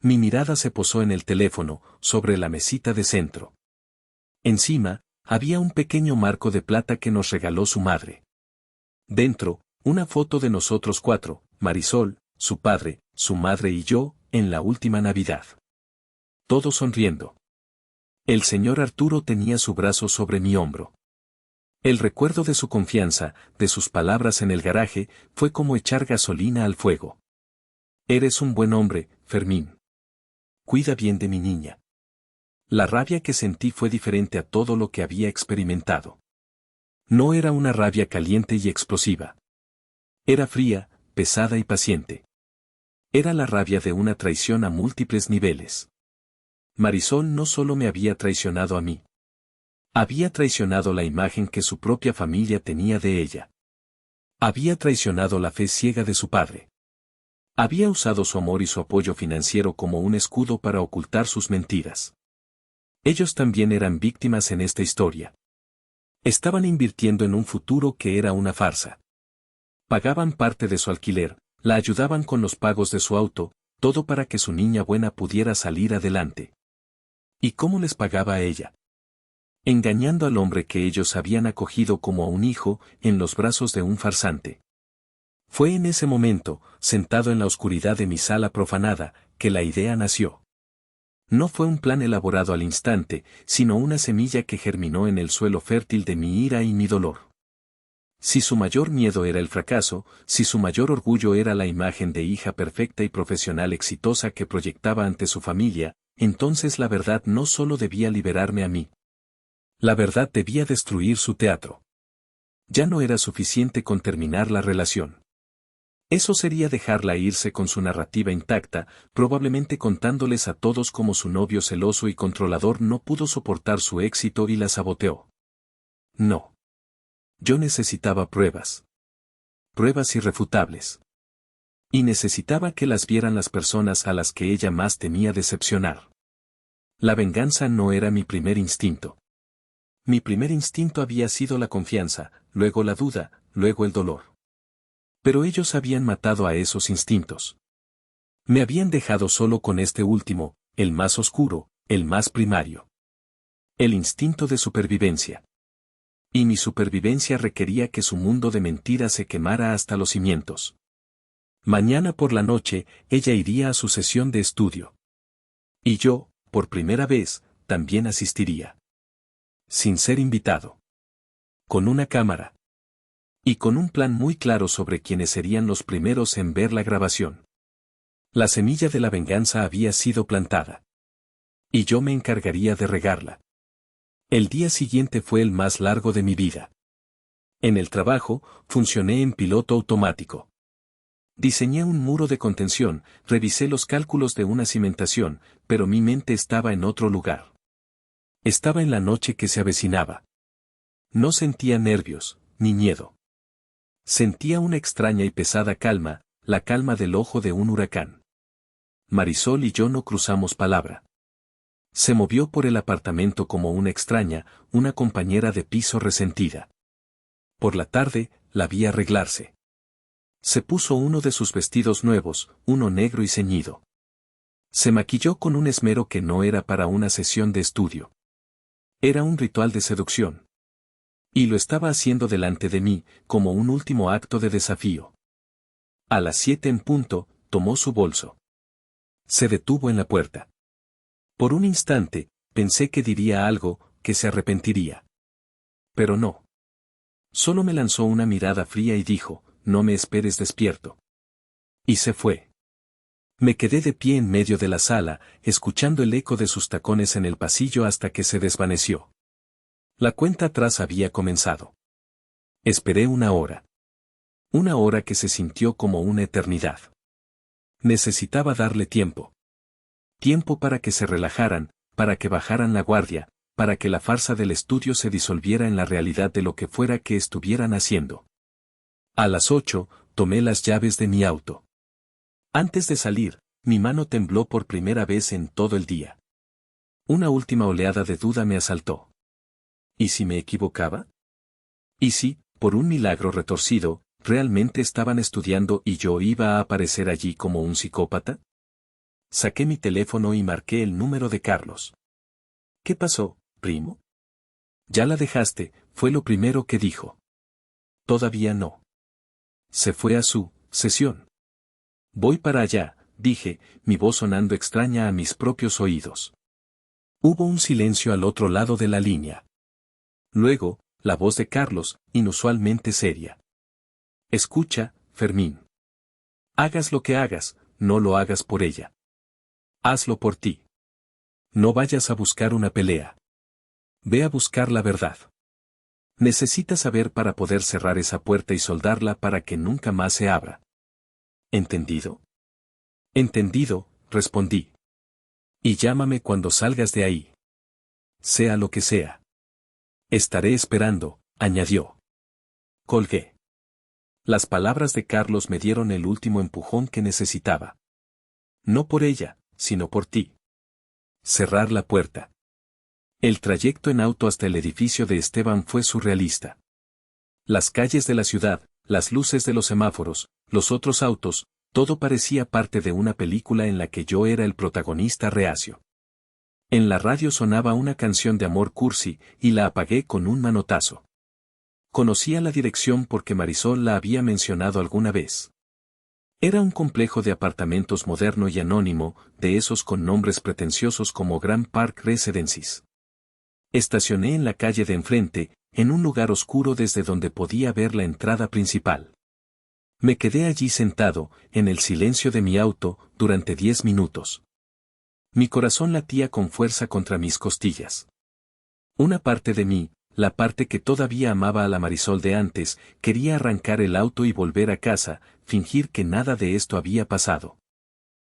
Mi mirada se posó en el teléfono, sobre la mesita de centro. Encima, había un pequeño marco de plata que nos regaló su madre. Dentro, una foto de nosotros cuatro, Marisol, su padre, su madre y yo, en la última Navidad. Todos sonriendo. El señor Arturo tenía su brazo sobre mi hombro. El recuerdo de su confianza, de sus palabras en el garaje, fue como echar gasolina al fuego. Eres un buen hombre, Fermín. Cuida bien de mi niña. La rabia que sentí fue diferente a todo lo que había experimentado. No era una rabia caliente y explosiva. Era fría, pesada y paciente. Era la rabia de una traición a múltiples niveles. Marisol no solo me había traicionado a mí. Había traicionado la imagen que su propia familia tenía de ella. Había traicionado la fe ciega de su padre. Había usado su amor y su apoyo financiero como un escudo para ocultar sus mentiras. Ellos también eran víctimas en esta historia. Estaban invirtiendo en un futuro que era una farsa. Pagaban parte de su alquiler, la ayudaban con los pagos de su auto, todo para que su niña buena pudiera salir adelante. ¿Y cómo les pagaba a ella? Engañando al hombre que ellos habían acogido como a un hijo, en los brazos de un farsante. Fue en ese momento, sentado en la oscuridad de mi sala profanada, que la idea nació. No fue un plan elaborado al instante, sino una semilla que germinó en el suelo fértil de mi ira y mi dolor. Si su mayor miedo era el fracaso, si su mayor orgullo era la imagen de hija perfecta y profesional exitosa que proyectaba ante su familia, entonces la verdad no solo debía liberarme a mí. La verdad debía destruir su teatro. Ya no era suficiente con terminar la relación. Eso sería dejarla irse con su narrativa intacta, probablemente contándoles a todos cómo su novio celoso y controlador no pudo soportar su éxito y la saboteó. No. Yo necesitaba pruebas. Pruebas irrefutables. Y necesitaba que las vieran las personas a las que ella más temía decepcionar. La venganza no era mi primer instinto. Mi primer instinto había sido la confianza, luego la duda, luego el dolor. Pero ellos habían matado a esos instintos. Me habían dejado solo con este último, el más oscuro, el más primario. El instinto de supervivencia. Y mi supervivencia requería que su mundo de mentiras se quemara hasta los cimientos. Mañana por la noche, ella iría a su sesión de estudio. Y yo, por primera vez, también asistiría. Sin ser invitado. Con una cámara. Y con un plan muy claro sobre quiénes serían los primeros en ver la grabación. La semilla de la venganza había sido plantada. Y yo me encargaría de regarla. El día siguiente fue el más largo de mi vida. En el trabajo, funcioné en piloto automático. Diseñé un muro de contención, revisé los cálculos de una cimentación, pero mi mente estaba en otro lugar. Estaba en la noche que se avecinaba. No sentía nervios, ni miedo. Sentía una extraña y pesada calma, la calma del ojo de un huracán. Marisol y yo no cruzamos palabra. Se movió por el apartamento como una extraña, una compañera de piso resentida. Por la tarde, la vi arreglarse. Se puso uno de sus vestidos nuevos, uno negro y ceñido. Se maquilló con un esmero que no era para una sesión de estudio. Era un ritual de seducción. Y lo estaba haciendo delante de mí, como un último acto de desafío. A las 7 en punto, tomó su bolso. Se detuvo en la puerta. Por un instante, pensé que diría algo, que se arrepentiría. Pero no. Solo me lanzó una mirada fría y dijo, no me esperes despierto. Y se fue. Me quedé de pie en medio de la sala, escuchando el eco de sus tacones en el pasillo hasta que se desvaneció. La cuenta atrás había comenzado. Esperé una hora. Una hora que se sintió como una eternidad. Necesitaba darle tiempo. Tiempo para que se relajaran, para que bajaran la guardia, para que la farsa del estudio se disolviera en la realidad de lo que fuera que estuvieran haciendo. A las 8, tomé las llaves de mi auto. Antes de salir, mi mano tembló por primera vez en todo el día. Una última oleada de duda me asaltó. ¿Y si me equivocaba? ¿Y si, por un milagro retorcido, realmente estaban estudiando y yo iba a aparecer allí como un psicópata? Saqué mi teléfono y marqué el número de Carlos. ¿Qué pasó, primo? Ya la dejaste, fue lo primero que dijo. Todavía no. Se fue a su sesión. Voy para allá, dije, mi voz sonando extraña a mis propios oídos. Hubo un silencio al otro lado de la línea. Luego, la voz de Carlos, inusualmente seria. Escucha, Fermín. Hagas lo que hagas, no lo hagas por ella. Hazlo por ti. No vayas a buscar una pelea. Ve a buscar la verdad. Necesitas saber para poder cerrar esa puerta y soldarla para que nunca más se abra. ¿Entendido? Entendido, respondí. Y llámame cuando salgas de ahí. Sea lo que sea. Estaré esperando, añadió. Colgué. Las palabras de Carlos me dieron el último empujón que necesitaba. No por ella, sino por ti. Cerrar la puerta. El trayecto en auto hasta el edificio de Esteban fue surrealista. Las calles de la ciudad, las luces de los semáforos, los otros autos, todo parecía parte de una película en la que yo era el protagonista reacio. En la radio sonaba una canción de amor cursi, y la apagué con un manotazo. Conocía la dirección porque Marisol la había mencionado alguna vez. Era un complejo de apartamentos moderno y anónimo, de esos con nombres pretenciosos como Grand Park Residences. Estacioné en la calle de enfrente, en un lugar oscuro desde donde podía ver la entrada principal. Me quedé allí sentado, en el silencio de mi auto, durante 10 minutos. Mi corazón latía con fuerza contra mis costillas. Una parte de mí, la parte que todavía amaba a la Marisol de antes, quería arrancar el auto y volver a casa, fingir que nada de esto había pasado.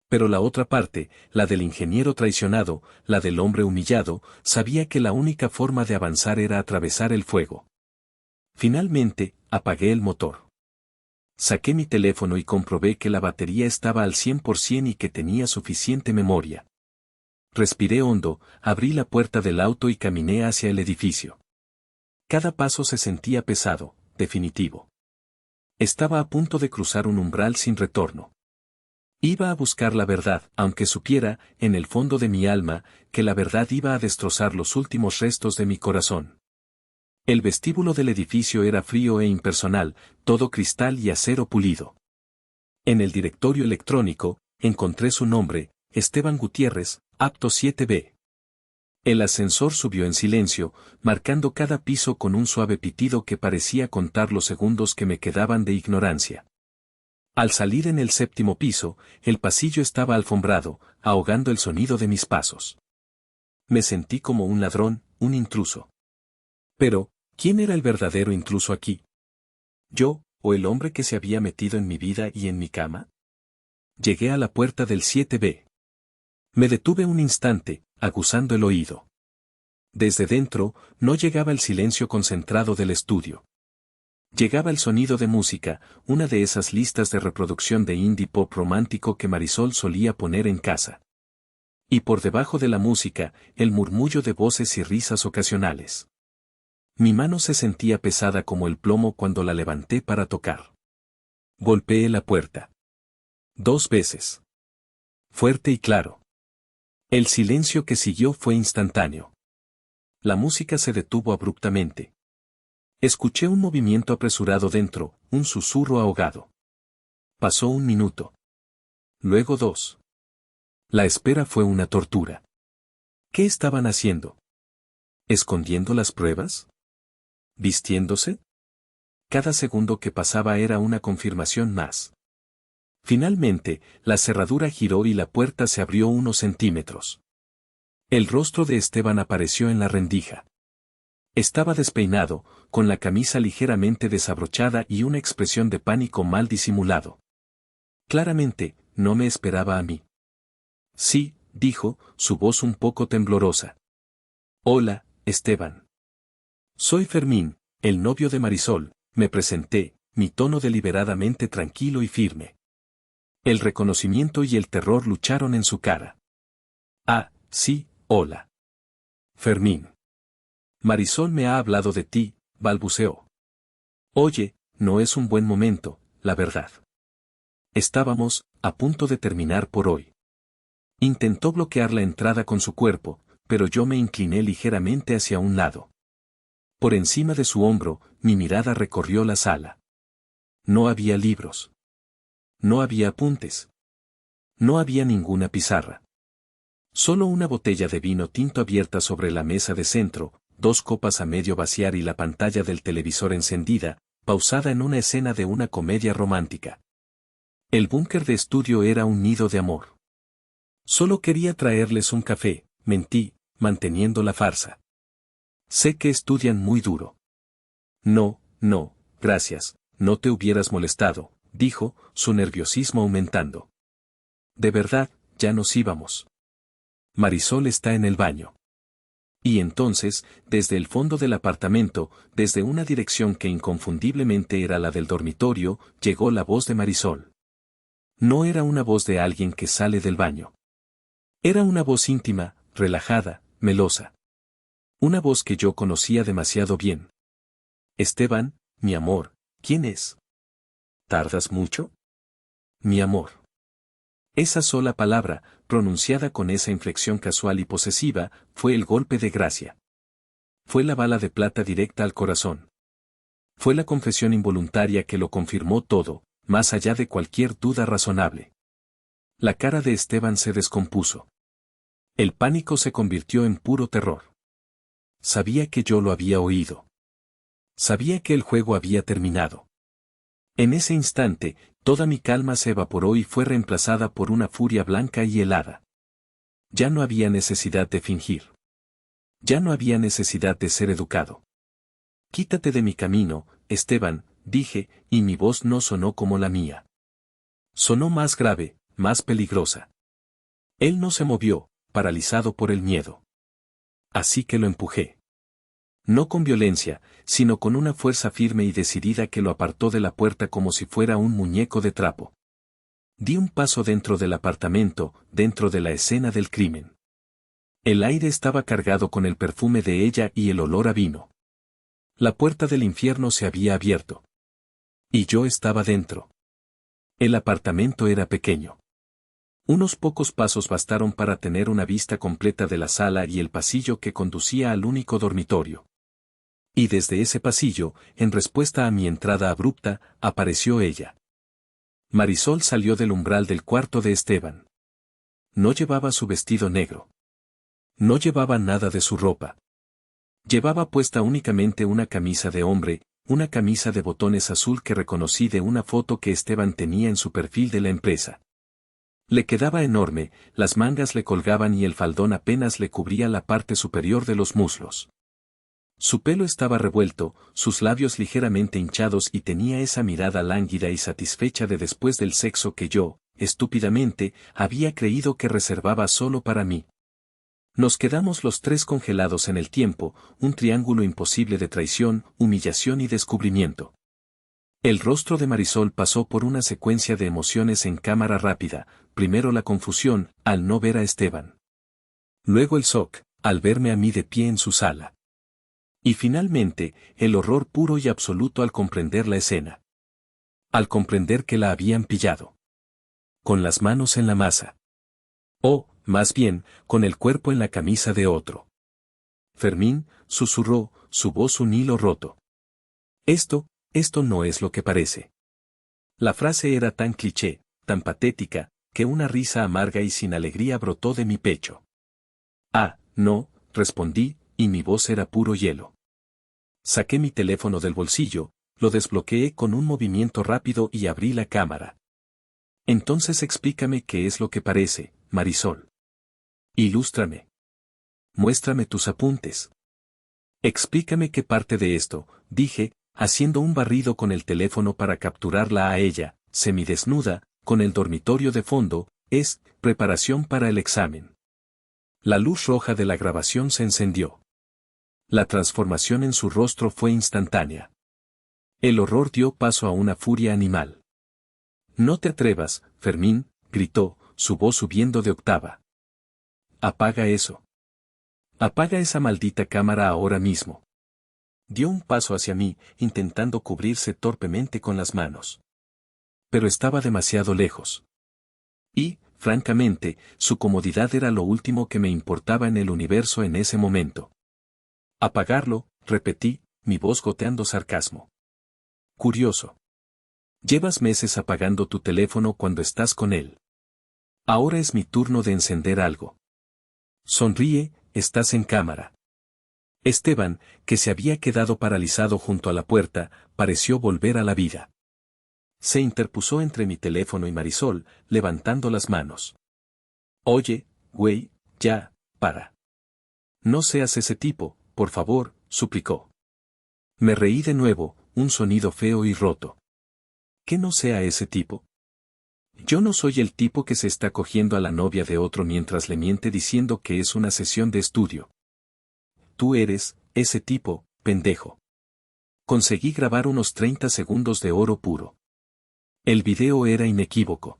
Pero la otra parte, la del ingeniero traicionado, la del hombre humillado, sabía que la única forma de avanzar era atravesar el fuego. Finalmente, apagué el motor. Saqué mi teléfono y comprobé que la batería estaba al 100% y que tenía suficiente memoria. Respiré hondo, abrí la puerta del auto y caminé hacia el edificio. Cada paso se sentía pesado, definitivo. Estaba a punto de cruzar un umbral sin retorno. Iba a buscar la verdad, aunque supiera, en el fondo de mi alma, que la verdad iba a destrozar los últimos restos de mi corazón. El vestíbulo del edificio era frío e impersonal, todo cristal y acero pulido. En el directorio electrónico, encontré su nombre, Esteban Gutiérrez, apto 7B. El ascensor subió en silencio, marcando cada piso con un suave pitido que parecía contar los segundos que me quedaban de ignorancia. Al salir en el 7º piso, el pasillo estaba alfombrado, ahogando el sonido de mis pasos. Me sentí como un ladrón, un intruso. Pero, ¿quién era el verdadero intruso aquí? ¿Yo, o el hombre que se había metido en mi vida y en mi cama? Llegué a la puerta del 7B. Me detuve un instante, aguzando el oído. Desde dentro, no llegaba el silencio concentrado del estudio. Llegaba el sonido de música, una de esas listas de reproducción de indie pop romántico que Marisol solía poner en casa. Y por debajo de la música, el murmullo de voces y risas ocasionales. Mi mano se sentía pesada como el plomo cuando la levanté para tocar. Golpeé la puerta. 2 veces. Fuerte y claro. El silencio que siguió fue instantáneo. La música se detuvo abruptamente. Escuché un movimiento apresurado dentro, un susurro ahogado. Pasó 1 minuto. Luego 2. La espera fue una tortura. ¿Qué estaban haciendo? ¿Escondiendo las pruebas? ¿Vistiéndose? Cada segundo que pasaba era una confirmación más. Finalmente, la cerradura giró y la puerta se abrió unos centímetros. El rostro de Esteban apareció en la rendija. Estaba despeinado, con la camisa ligeramente desabrochada y una expresión de pánico mal disimulado. Claramente, no me esperaba a mí. Sí, dijo, su voz un poco temblorosa. Hola, Esteban. Soy Fermín, el novio de Marisol, me presenté, mi tono deliberadamente tranquilo y firme. El reconocimiento y el terror lucharon en su cara. Ah, sí, hola. Fermín. Marisol me ha hablado de ti, balbuceó. Oye, no es un buen momento, la verdad. Estábamos, a punto de terminar por hoy. Intentó bloquear la entrada con su cuerpo, pero yo me incliné ligeramente hacia un lado. Por encima de su hombro, mi mirada recorrió la sala. No había libros. No había apuntes. No había ninguna pizarra. Solo una botella de vino tinto abierta sobre la mesa de centro, 2 copas a medio vaciar y la pantalla del televisor encendida, pausada en una escena de una comedia romántica. El búnker de estudio era un nido de amor. Solo quería traerles un café, mentí, manteniendo la farsa. Sé que estudian muy duro. No, gracias, no te hubieras molestado, dijo, su nerviosismo aumentando. De verdad, ya nos íbamos. Marisol está en el baño. Y entonces, desde el fondo del apartamento, desde una dirección que inconfundiblemente era la del dormitorio, llegó la voz de Marisol. No era una voz de alguien que sale del baño. Era una voz íntima, relajada, melosa. Una voz que yo conocía demasiado bien. Esteban, mi amor, ¿quién es? ¿Tardas mucho? Mi amor. Esa sola palabra, pronunciada con esa inflexión casual y posesiva, fue el golpe de gracia. Fue la bala de plata directa al corazón. Fue la confesión involuntaria que lo confirmó todo, más allá de cualquier duda razonable. La cara de Esteban se descompuso. El pánico se convirtió en puro terror. Sabía que yo lo había oído. Sabía que el juego había terminado. En ese instante, toda mi calma se evaporó y fue reemplazada por una furia blanca y helada. Ya no había necesidad de fingir. Ya no había necesidad de ser educado. Quítate de mi camino, Esteban, dije, y mi voz no sonó como la mía. Sonó más grave, más peligrosa. Él no se movió, paralizado por el miedo. Así que lo empujé. No con violencia, sino con una fuerza firme y decidida que lo apartó de la puerta como si fuera un muñeco de trapo. Di un paso dentro del apartamento, dentro de la escena del crimen. El aire estaba cargado con el perfume de ella y el olor a vino. La puerta del infierno se había abierto. Y yo estaba dentro. El apartamento era pequeño. Unos pocos pasos bastaron para tener una vista completa de la sala y el pasillo que conducía al único dormitorio. Y desde ese pasillo, en respuesta a mi entrada abrupta, apareció ella. Marisol salió del umbral del cuarto de Esteban. No llevaba su vestido negro. No llevaba nada de su ropa. Llevaba puesta únicamente una camisa de hombre, una camisa de botones azul que reconocí de una foto que Esteban tenía en su perfil de la empresa. Le quedaba enorme, las mangas le colgaban y el faldón apenas le cubría la parte superior de los muslos. Su pelo estaba revuelto, sus labios ligeramente hinchados y tenía esa mirada lánguida y satisfecha de después del sexo que yo, estúpidamente, había creído que reservaba solo para mí. Nos quedamos los tres congelados en el tiempo, un triángulo imposible de traición, humillación y descubrimiento. El rostro de Marisol pasó por una secuencia de emociones en cámara rápida, primero la confusión, al no ver a Esteban. Luego el shock, al verme a mí de pie en su sala. Y finalmente, el horror puro y absoluto al comprender la escena. Al comprender que la habían pillado. Con las manos en la masa. O, más bien, con el cuerpo en la camisa de otro. Fermín, susurró, su voz un hilo roto. Esto no es lo que parece. La frase era tan cliché, tan patética, que una risa amarga y sin alegría brotó de mi pecho. Ah, no, respondí, y mi voz era puro hielo. Saqué mi teléfono del bolsillo, lo desbloqueé con un movimiento rápido y abrí la cámara. Entonces explícame qué es lo que parece, Marisol. Ilústrame. Muéstrame tus apuntes. Explícame qué parte de esto, dije, haciendo un barrido con el teléfono para capturarla a ella, semidesnuda, con el dormitorio de fondo, es preparación para el examen. La luz roja de la grabación se encendió. La transformación en su rostro fue instantánea. El horror dio paso a una furia animal. No te atrevas, Fermín, gritó, su voz subiendo de octava. Apaga eso. Apaga esa maldita cámara ahora mismo. Dio un paso hacia mí, intentando cubrirse torpemente con las manos. Pero estaba demasiado lejos. Y, francamente, su comodidad era lo último que me importaba en el universo en ese momento. Apagarlo, repetí, mi voz goteando sarcasmo. Curioso. Llevas meses apagando tu teléfono cuando estás con él. Ahora es mi turno de encender algo. Sonríe, estás en cámara. Esteban, que se había quedado paralizado junto a la puerta, pareció volver a la vida. Se interpuso entre mi teléfono y Marisol, levantando las manos. Oye, güey, ya, para. No seas ese tipo, por favor, suplicó. Me reí de nuevo, un sonido feo y roto. ¿Que no sea ese tipo? Yo no soy el tipo que se está cogiendo a la novia de otro mientras le miente diciendo que es una sesión de estudio. tú eres, ese tipo, pendejo. Conseguí grabar unos 30 segundos de oro puro. El video era inequívoco.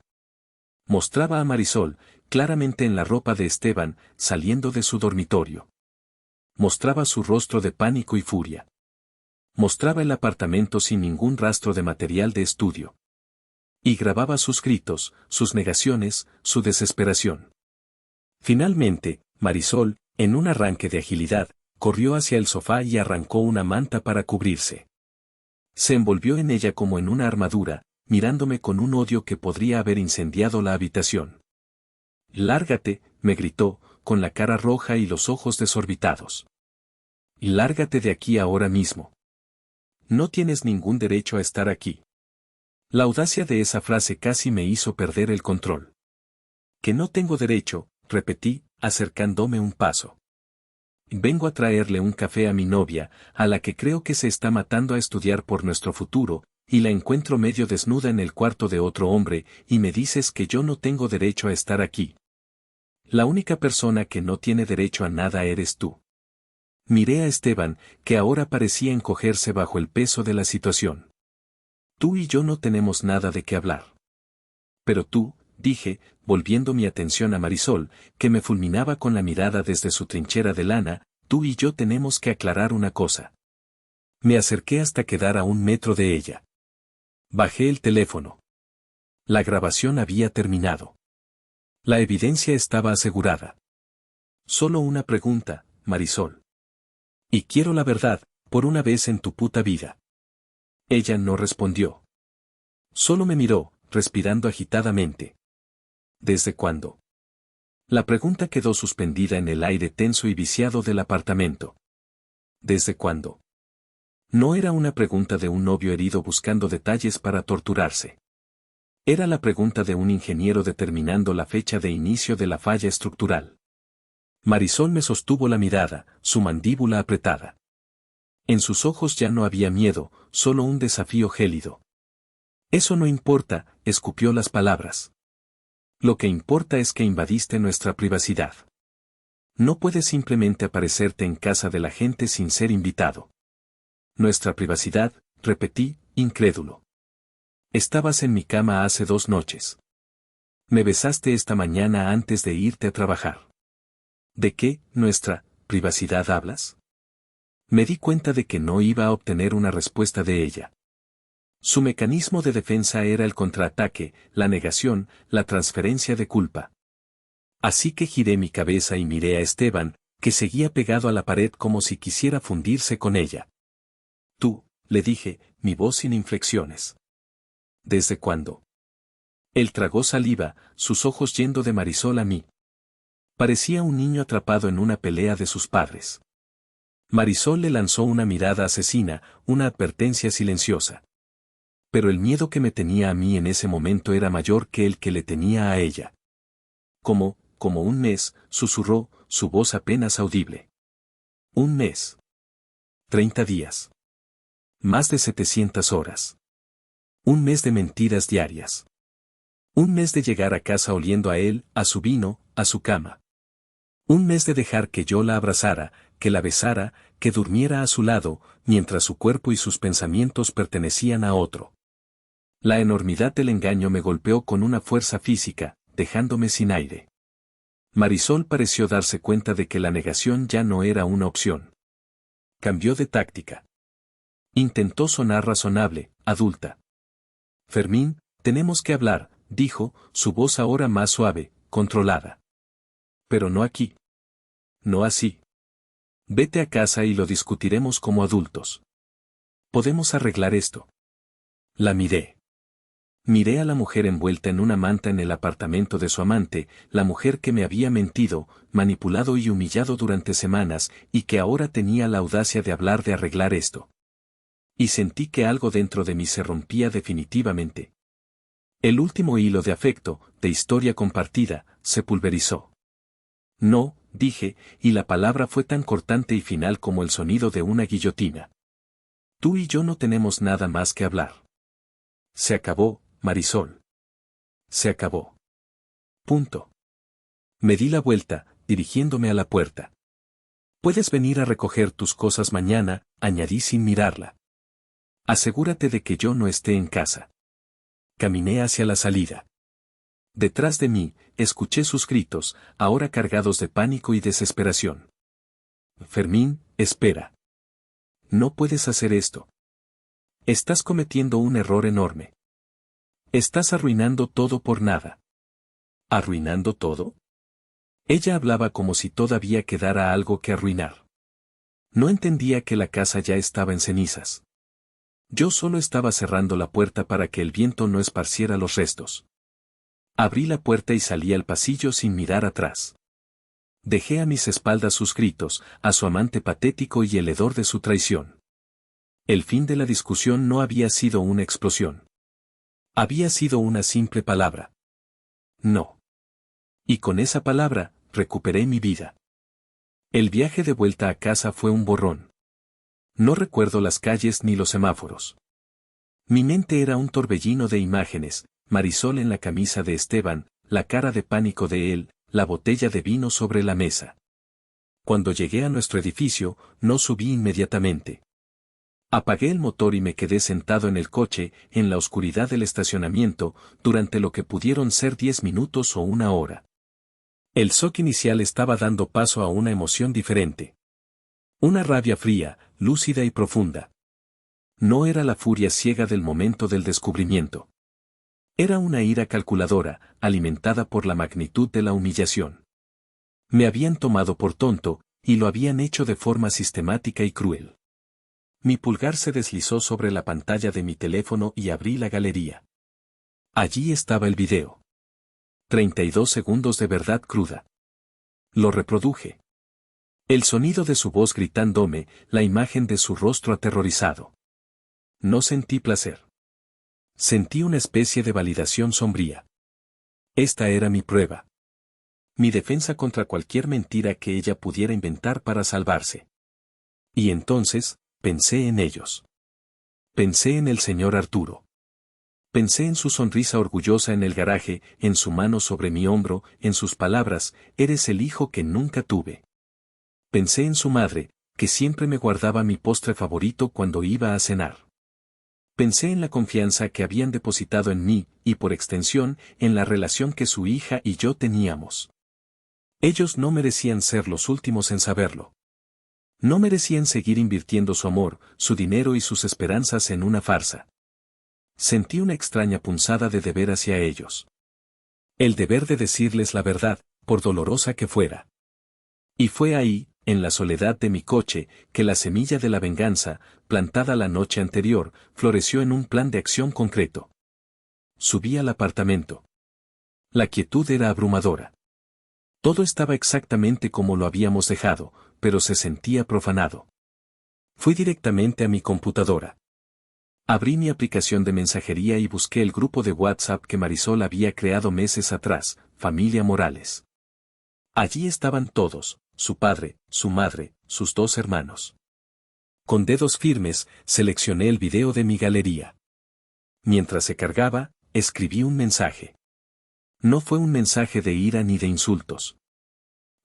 Mostraba a Marisol, claramente en la ropa de Esteban, saliendo de su dormitorio. Mostraba su rostro de pánico y furia. Mostraba el apartamento sin ningún rastro de material de estudio. Y grababa sus gritos, sus negaciones, su desesperación. Finalmente, Marisol, en un arranque de agilidad, corrió hacia el sofá y arrancó una manta para cubrirse. Se envolvió en ella como en una armadura, mirándome con un odio que podría haber incendiado la habitación. «Lárgate», me gritó, con la cara roja y los ojos desorbitados. «Lárgate de aquí ahora mismo. No tienes ningún derecho a estar aquí». La audacia de esa frase casi me hizo perder el control. «Que no tengo derecho», repetí, acercándome un paso. «Vengo a traerle un café a mi novia, a la que creo que se está matando a estudiar por nuestro futuro, y la encuentro medio desnuda en el cuarto de otro hombre, y me dices que yo no tengo derecho a estar aquí. La única persona que no tiene derecho a nada eres tú». Miré a Esteban, que ahora parecía encogerse bajo el peso de la situación. «Tú y yo no tenemos nada de qué hablar». «Pero tú», dije, volviendo mi atención a Marisol, que me fulminaba con la mirada desde su trinchera de lana, «tú y yo tenemos que aclarar una cosa». Me acerqué hasta quedar a 1 metro de ella. Bajé el teléfono. La grabación había terminado. La evidencia estaba asegurada. Solo una pregunta, Marisol. Y quiero la verdad, por una vez en tu puta vida. Ella no respondió. Solo me miró, respirando agitadamente. ¿Desde cuándo? La pregunta quedó suspendida en el aire tenso y viciado del apartamento. ¿Desde cuándo? No era una pregunta de un novio herido buscando detalles para torturarse. Era la pregunta de un ingeniero determinando la fecha de inicio de la falla estructural. Marisol me sostuvo la mirada, su mandíbula apretada. En sus ojos ya no había miedo, solo un desafío gélido. «Eso no importa», escupió las palabras. «Lo que importa es que invadiste nuestra privacidad. No puedes simplemente aparecerte en casa de la gente sin ser invitado». «Nuestra privacidad», repetí, incrédulo. «Estabas en mi cama hace 2 noches. Me besaste esta mañana antes de irte a trabajar». «¿De qué, nuestra, privacidad hablas?» Me di cuenta de que no iba a obtener una respuesta de ella. Su mecanismo de defensa era el contraataque, la negación, la transferencia de culpa. Así que giré mi cabeza y miré a Esteban, que seguía pegado a la pared como si quisiera fundirse con ella. «Tú», le dije, mi voz sin inflexiones. «¿Desde cuándo?» Él tragó saliva, sus ojos yendo de Marisol a mí. Parecía un niño atrapado en una pelea de sus padres. Marisol le lanzó una mirada asesina, una advertencia silenciosa. Pero el miedo que me tenía a mí en ese momento era mayor que el que le tenía a ella. Como 1 mes, susurró, su voz apenas audible. 1 mes. 30 días. Más de 700 horas. 1 mes de mentiras diarias. 1 mes de llegar a casa oliendo a él, a su vino, a su cama. 1 mes de dejar que yo la abrazara, que la besara, que durmiera a su lado, mientras su cuerpo y sus pensamientos pertenecían a otro. La enormidad del engaño me golpeó con una fuerza física, dejándome sin aire. Marisol pareció darse cuenta de que la negación ya no era una opción. Cambió de táctica. Intentó sonar razonable, adulta. «Fermín, tenemos que hablar», dijo, su voz ahora más suave, controlada. «Pero no aquí. No así. Vete a casa y lo discutiremos como adultos. Podemos arreglar esto». La miré. Miré a la mujer envuelta en una manta en el apartamento de su amante, la mujer que me había mentido, manipulado y humillado durante semanas, y que ahora tenía la audacia de hablar de arreglar esto. Y sentí que algo dentro de mí se rompía definitivamente. El último hilo de afecto, de historia compartida, se pulverizó. «No», dije, y la palabra fue tan cortante y final como el sonido de una guillotina. «Tú y yo no tenemos nada más que hablar. Se acabó, Marisol. Se acabó. Punto». Me di la vuelta, dirigiéndome a la puerta. Puedes venir a recoger tus cosas mañana, añadí sin mirarla. Asegúrate de que yo no esté en casa. Caminé hacia la salida. Detrás de mí, escuché sus gritos, ahora cargados de pánico y desesperación. Fermín, espera. No puedes hacer esto. Estás cometiendo un error enorme. Estás arruinando todo por nada. ¿Arruinando todo? Ella hablaba como si todavía quedara algo que arruinar. No entendía que la casa ya estaba en cenizas. Yo solo estaba cerrando la puerta para que el viento no esparciera los restos. Abrí la puerta y salí al pasillo sin mirar atrás. Dejé a mis espaldas sus gritos, a su amante patético y el hedor de su traición. El fin de la discusión no había sido una explosión. Había sido una simple palabra. No. Y con esa palabra, recuperé mi vida. El viaje de vuelta a casa fue un borrón. No recuerdo las calles ni los semáforos. Mi mente era un torbellino de imágenes, Marisol en la camisa de Esteban, la cara de pánico de él, la botella de vino sobre la mesa. Cuando llegué a nuestro edificio, no subí inmediatamente. Apagué el motor y me quedé sentado en el coche, en la oscuridad del estacionamiento, durante lo que pudieron ser 10 minutos o una hora. El shock inicial estaba dando paso a una emoción diferente. Una rabia fría, lúcida y profunda. No era la furia ciega del momento del descubrimiento. Era una ira calculadora, alimentada por la magnitud de la humillación. Me habían tomado por tonto, y lo habían hecho de forma sistemática y cruel. Mi pulgar se deslizó sobre la pantalla de mi teléfono y abrí la galería. Allí estaba el video. 32 segundos de verdad cruda. Lo reproduje. El sonido de su voz gritándome, la imagen de su rostro aterrorizado. No sentí placer. Sentí una especie de validación sombría. Esta era mi prueba. Mi defensa contra cualquier mentira que ella pudiera inventar para salvarse. Y entonces, pensé en ellos. Pensé en el señor Arturo. Pensé en su sonrisa orgullosa en el garaje, en su mano sobre mi hombro, en sus palabras, eres el hijo que nunca tuve. Pensé en su madre, que siempre me guardaba mi postre favorito cuando iba a cenar. Pensé en la confianza que habían depositado en mí, y por extensión, en la relación que su hija y yo teníamos. Ellos no merecían ser los últimos en saberlo. No merecían seguir invirtiendo su amor, su dinero y sus esperanzas en una farsa. Sentí una extraña punzada de deber hacia ellos. El deber de decirles la verdad, por dolorosa que fuera. Y fue ahí, en la soledad de mi coche, que la semilla de la venganza, plantada la noche anterior, floreció en un plan de acción concreto. Subí al apartamento. La quietud era abrumadora. Todo estaba exactamente como lo habíamos dejado, pero se sentía profanado. Fui directamente a mi computadora. Abrí mi aplicación de mensajería y busqué el grupo de WhatsApp que Marisol había creado meses atrás, Familia Morales. Allí estaban todos, su padre, su madre, sus 2 hermanos. Con dedos firmes, seleccioné el video de mi galería. Mientras se cargaba, escribí un mensaje. No fue un mensaje de ira ni de insultos.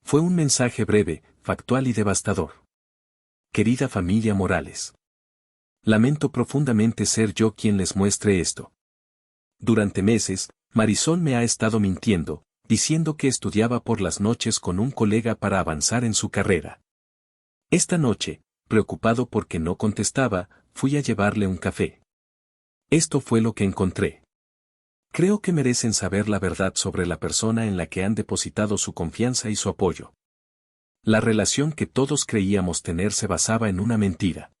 Fue un mensaje breve, factual y devastador. Querida familia Morales. Lamento profundamente ser yo quien les muestre esto. Durante meses, Marisol me ha estado mintiendo, diciendo que estudiaba por las noches con un colega para avanzar en su carrera. Esta noche, preocupado porque no contestaba, fui a llevarle un café. Esto fue lo que encontré. Creo que merecen saber la verdad sobre la persona en la que han depositado su confianza y su apoyo. La relación que todos creíamos tener se basaba en una mentira.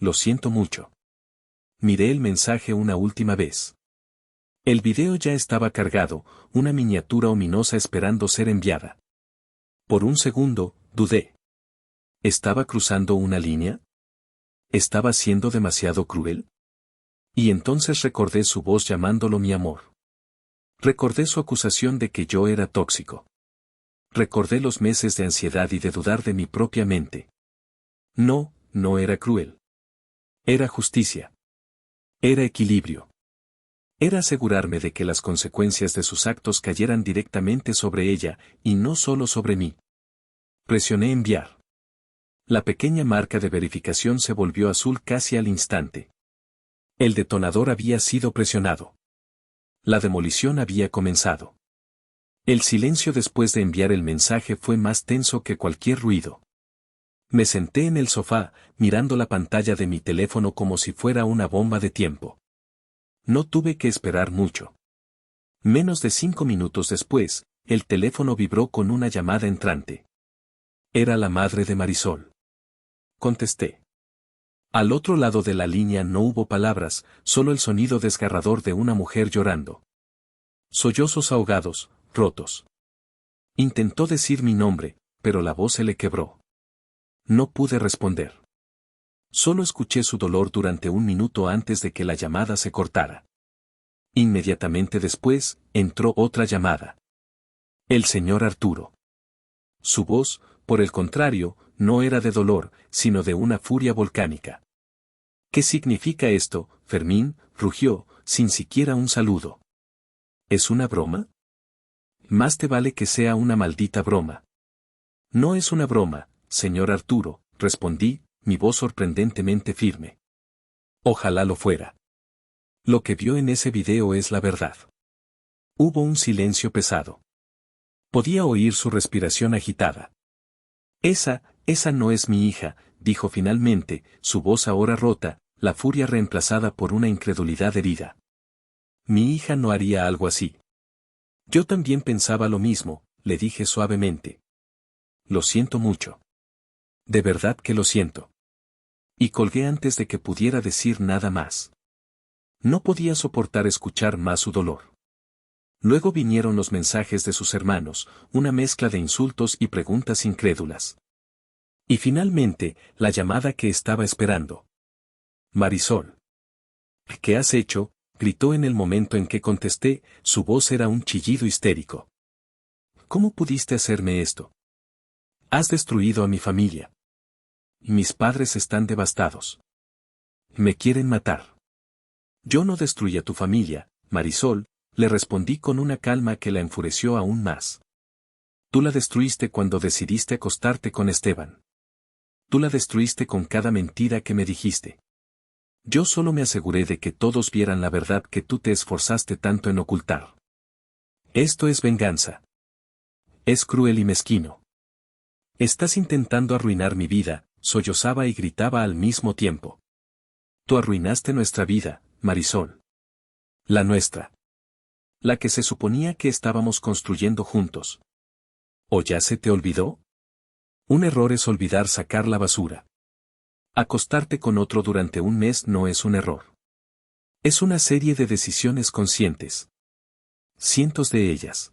Lo siento mucho. Miré el mensaje una última vez. El video ya estaba cargado, una miniatura ominosa esperando ser enviada. Por un segundo, dudé. ¿Estaba cruzando una línea? ¿Estaba siendo demasiado cruel? Y entonces recordé su voz llamándolo mi amor. Recordé su acusación de que yo era tóxico. Recordé los meses de ansiedad y de dudar de mi propia mente. No, no era cruel. Era justicia. Era equilibrio. Era asegurarme de que las consecuencias de sus actos cayeran directamente sobre ella, y no solo sobre mí. Presioné enviar. La pequeña marca de verificación se volvió azul casi al instante. El detonador había sido presionado. La demolición había comenzado. El silencio después de enviar el mensaje fue más tenso que cualquier ruido. Me senté en el sofá, mirando la pantalla de mi teléfono como si fuera una bomba de tiempo. No tuve que esperar mucho. Menos de 5 minutos después, el teléfono vibró con una llamada entrante. Era la madre de Marisol. Contesté. Al otro lado de la línea no hubo palabras, solo el sonido desgarrador de una mujer llorando. Sollozos ahogados, rotos. Intentó decir mi nombre, pero la voz se le quebró. No pude responder. Solo escuché su dolor durante un minuto antes de que la llamada se cortara. Inmediatamente después, entró otra llamada. El señor Arturo. Su voz, por el contrario, no era de dolor, sino de una furia volcánica. ¿Qué significa esto, Fermín?, rugió, sin siquiera un saludo. ¿Es una broma? Más te vale que sea una maldita broma. No es una broma, señor Arturo, respondí, mi voz sorprendentemente firme. Ojalá lo fuera. Lo que vio en ese video es la verdad. Hubo un silencio pesado. Podía oír su respiración agitada. Esa no es mi hija, dijo finalmente, su voz ahora rota, la furia reemplazada por una incredulidad herida. Mi hija no haría algo así. Yo también pensaba lo mismo, le dije suavemente. Lo siento mucho. De verdad que lo siento. Y colgué antes de que pudiera decir nada más. No podía soportar escuchar más su dolor. Luego vinieron los mensajes de sus hermanos, una mezcla de insultos y preguntas incrédulas. Y finalmente, la llamada que estaba esperando. Marisol. ¿Qué has hecho?, gritó en el momento en que contesté, su voz era un chillido histérico. ¿Cómo pudiste hacerme esto? Has destruido a mi familia. Mis padres están devastados. Me quieren matar. Yo no destruí a tu familia, Marisol, le respondí con una calma que la enfureció aún más. Tú la destruiste cuando decidiste acostarte con Esteban. Tú la destruiste con cada mentira que me dijiste. Yo solo me aseguré de que todos vieran la verdad que tú te esforzaste tanto en ocultar. Esto es venganza. Es cruel y mezquino. Estás intentando arruinar mi vida, sollozaba y gritaba al mismo tiempo. Tú arruinaste nuestra vida, Marisol. La nuestra. La que se suponía que estábamos construyendo juntos. ¿O ya se te olvidó? Un error es olvidar sacar la basura. Acostarte con otro durante un mes no es un error. Es una serie de decisiones conscientes. Cientos de ellas.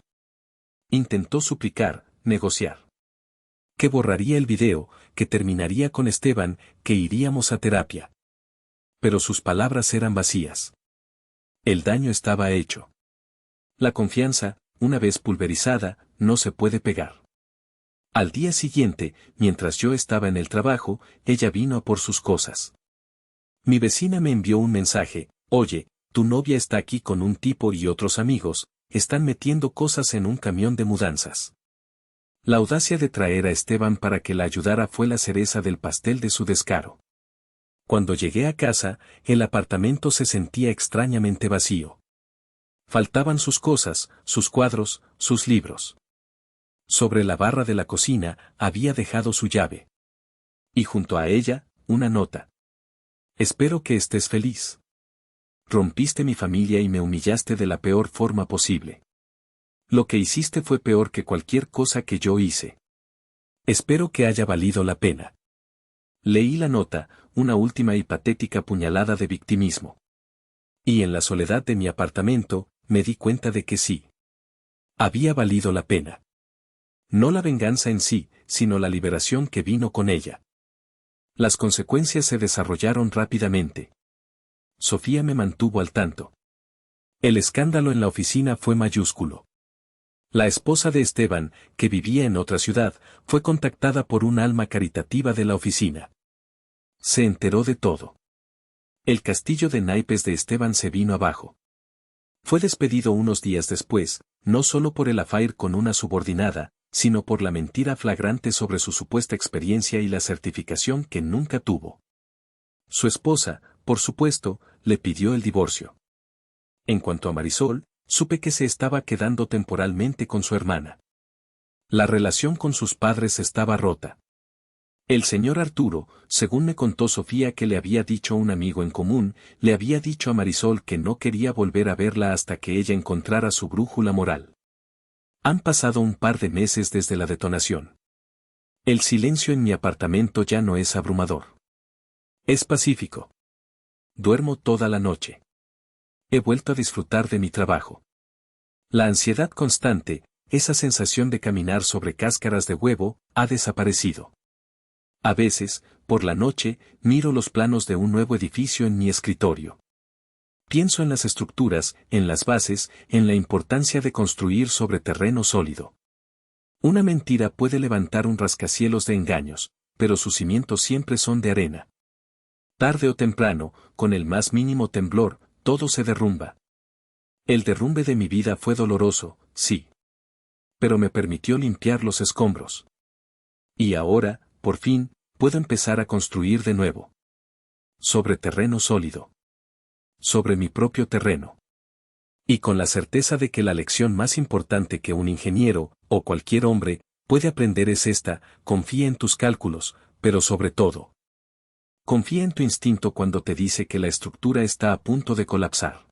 Intentó suplicar, negociar. Que borraría el video, que terminaría con Esteban, que iríamos a terapia. Pero sus palabras eran vacías. El daño estaba hecho. La confianza, una vez pulverizada, no se puede pegar. Al día siguiente, mientras yo estaba en el trabajo, ella vino a por sus cosas. Mi vecina me envió un mensaje: oye, tu novia está aquí con un tipo y otros amigos, están metiendo cosas en un camión de mudanzas. La audacia de traer a Esteban para que la ayudara fue la cereza del pastel de su descaro. Cuando llegué a casa, el apartamento se sentía extrañamente vacío. Faltaban sus cosas, sus cuadros, sus libros. Sobre la barra de la cocina, había dejado su llave. Y junto a ella, una nota. Espero que estés feliz. Rompiste mi familia y me humillaste de la peor forma posible. Lo que hiciste fue peor que cualquier cosa que yo hice. Espero que haya valido la pena. Leí la nota, una última y patética puñalada de victimismo. Y en la soledad de mi apartamento, me di cuenta de que sí. Había valido la pena. No la venganza en sí, sino la liberación que vino con ella. Las consecuencias se desarrollaron rápidamente. Sofía me mantuvo al tanto. El escándalo en la oficina fue mayúsculo. La esposa de Esteban, que vivía en otra ciudad, fue contactada por un alma caritativa de la oficina. Se enteró de todo. El castillo de naipes de Esteban se vino abajo. Fue despedido unos días después, no solo por el affair con una subordinada, sino por la mentira flagrante sobre su supuesta experiencia y la certificación que nunca tuvo. Su esposa, por supuesto, le pidió el divorcio. En cuanto a Marisol, supe que se estaba quedando temporalmente con su hermana. La relación con sus padres estaba rota. El señor Arturo, según me contó Sofía que le había dicho un amigo en común, le había dicho a Marisol que no quería volver a verla hasta que ella encontrara su brújula moral. Han pasado un par de meses desde la detonación. El silencio en mi apartamento ya no es abrumador. Es pacífico. Duermo toda la noche. He vuelto a disfrutar de mi trabajo. La ansiedad constante, esa sensación de caminar sobre cáscaras de huevo, ha desaparecido. A veces, por la noche, miro los planos de un nuevo edificio en mi escritorio. Pienso en las estructuras, en las bases, en la importancia de construir sobre terreno sólido. Una mentira puede levantar un rascacielos de engaños, pero sus cimientos siempre son de arena. Tarde o temprano, con el más mínimo temblor, todo se derrumba. El derrumbe de mi vida fue doloroso, sí. Pero me permitió limpiar los escombros. Y ahora, por fin, puedo empezar a construir de nuevo. Sobre terreno sólido. Sobre mi propio terreno. Y con la certeza de que la lección más importante que un ingeniero, o cualquier hombre, puede aprender es esta: confía en tus cálculos, pero sobre todo, confía en tu instinto cuando te dice que la estructura está a punto de colapsar.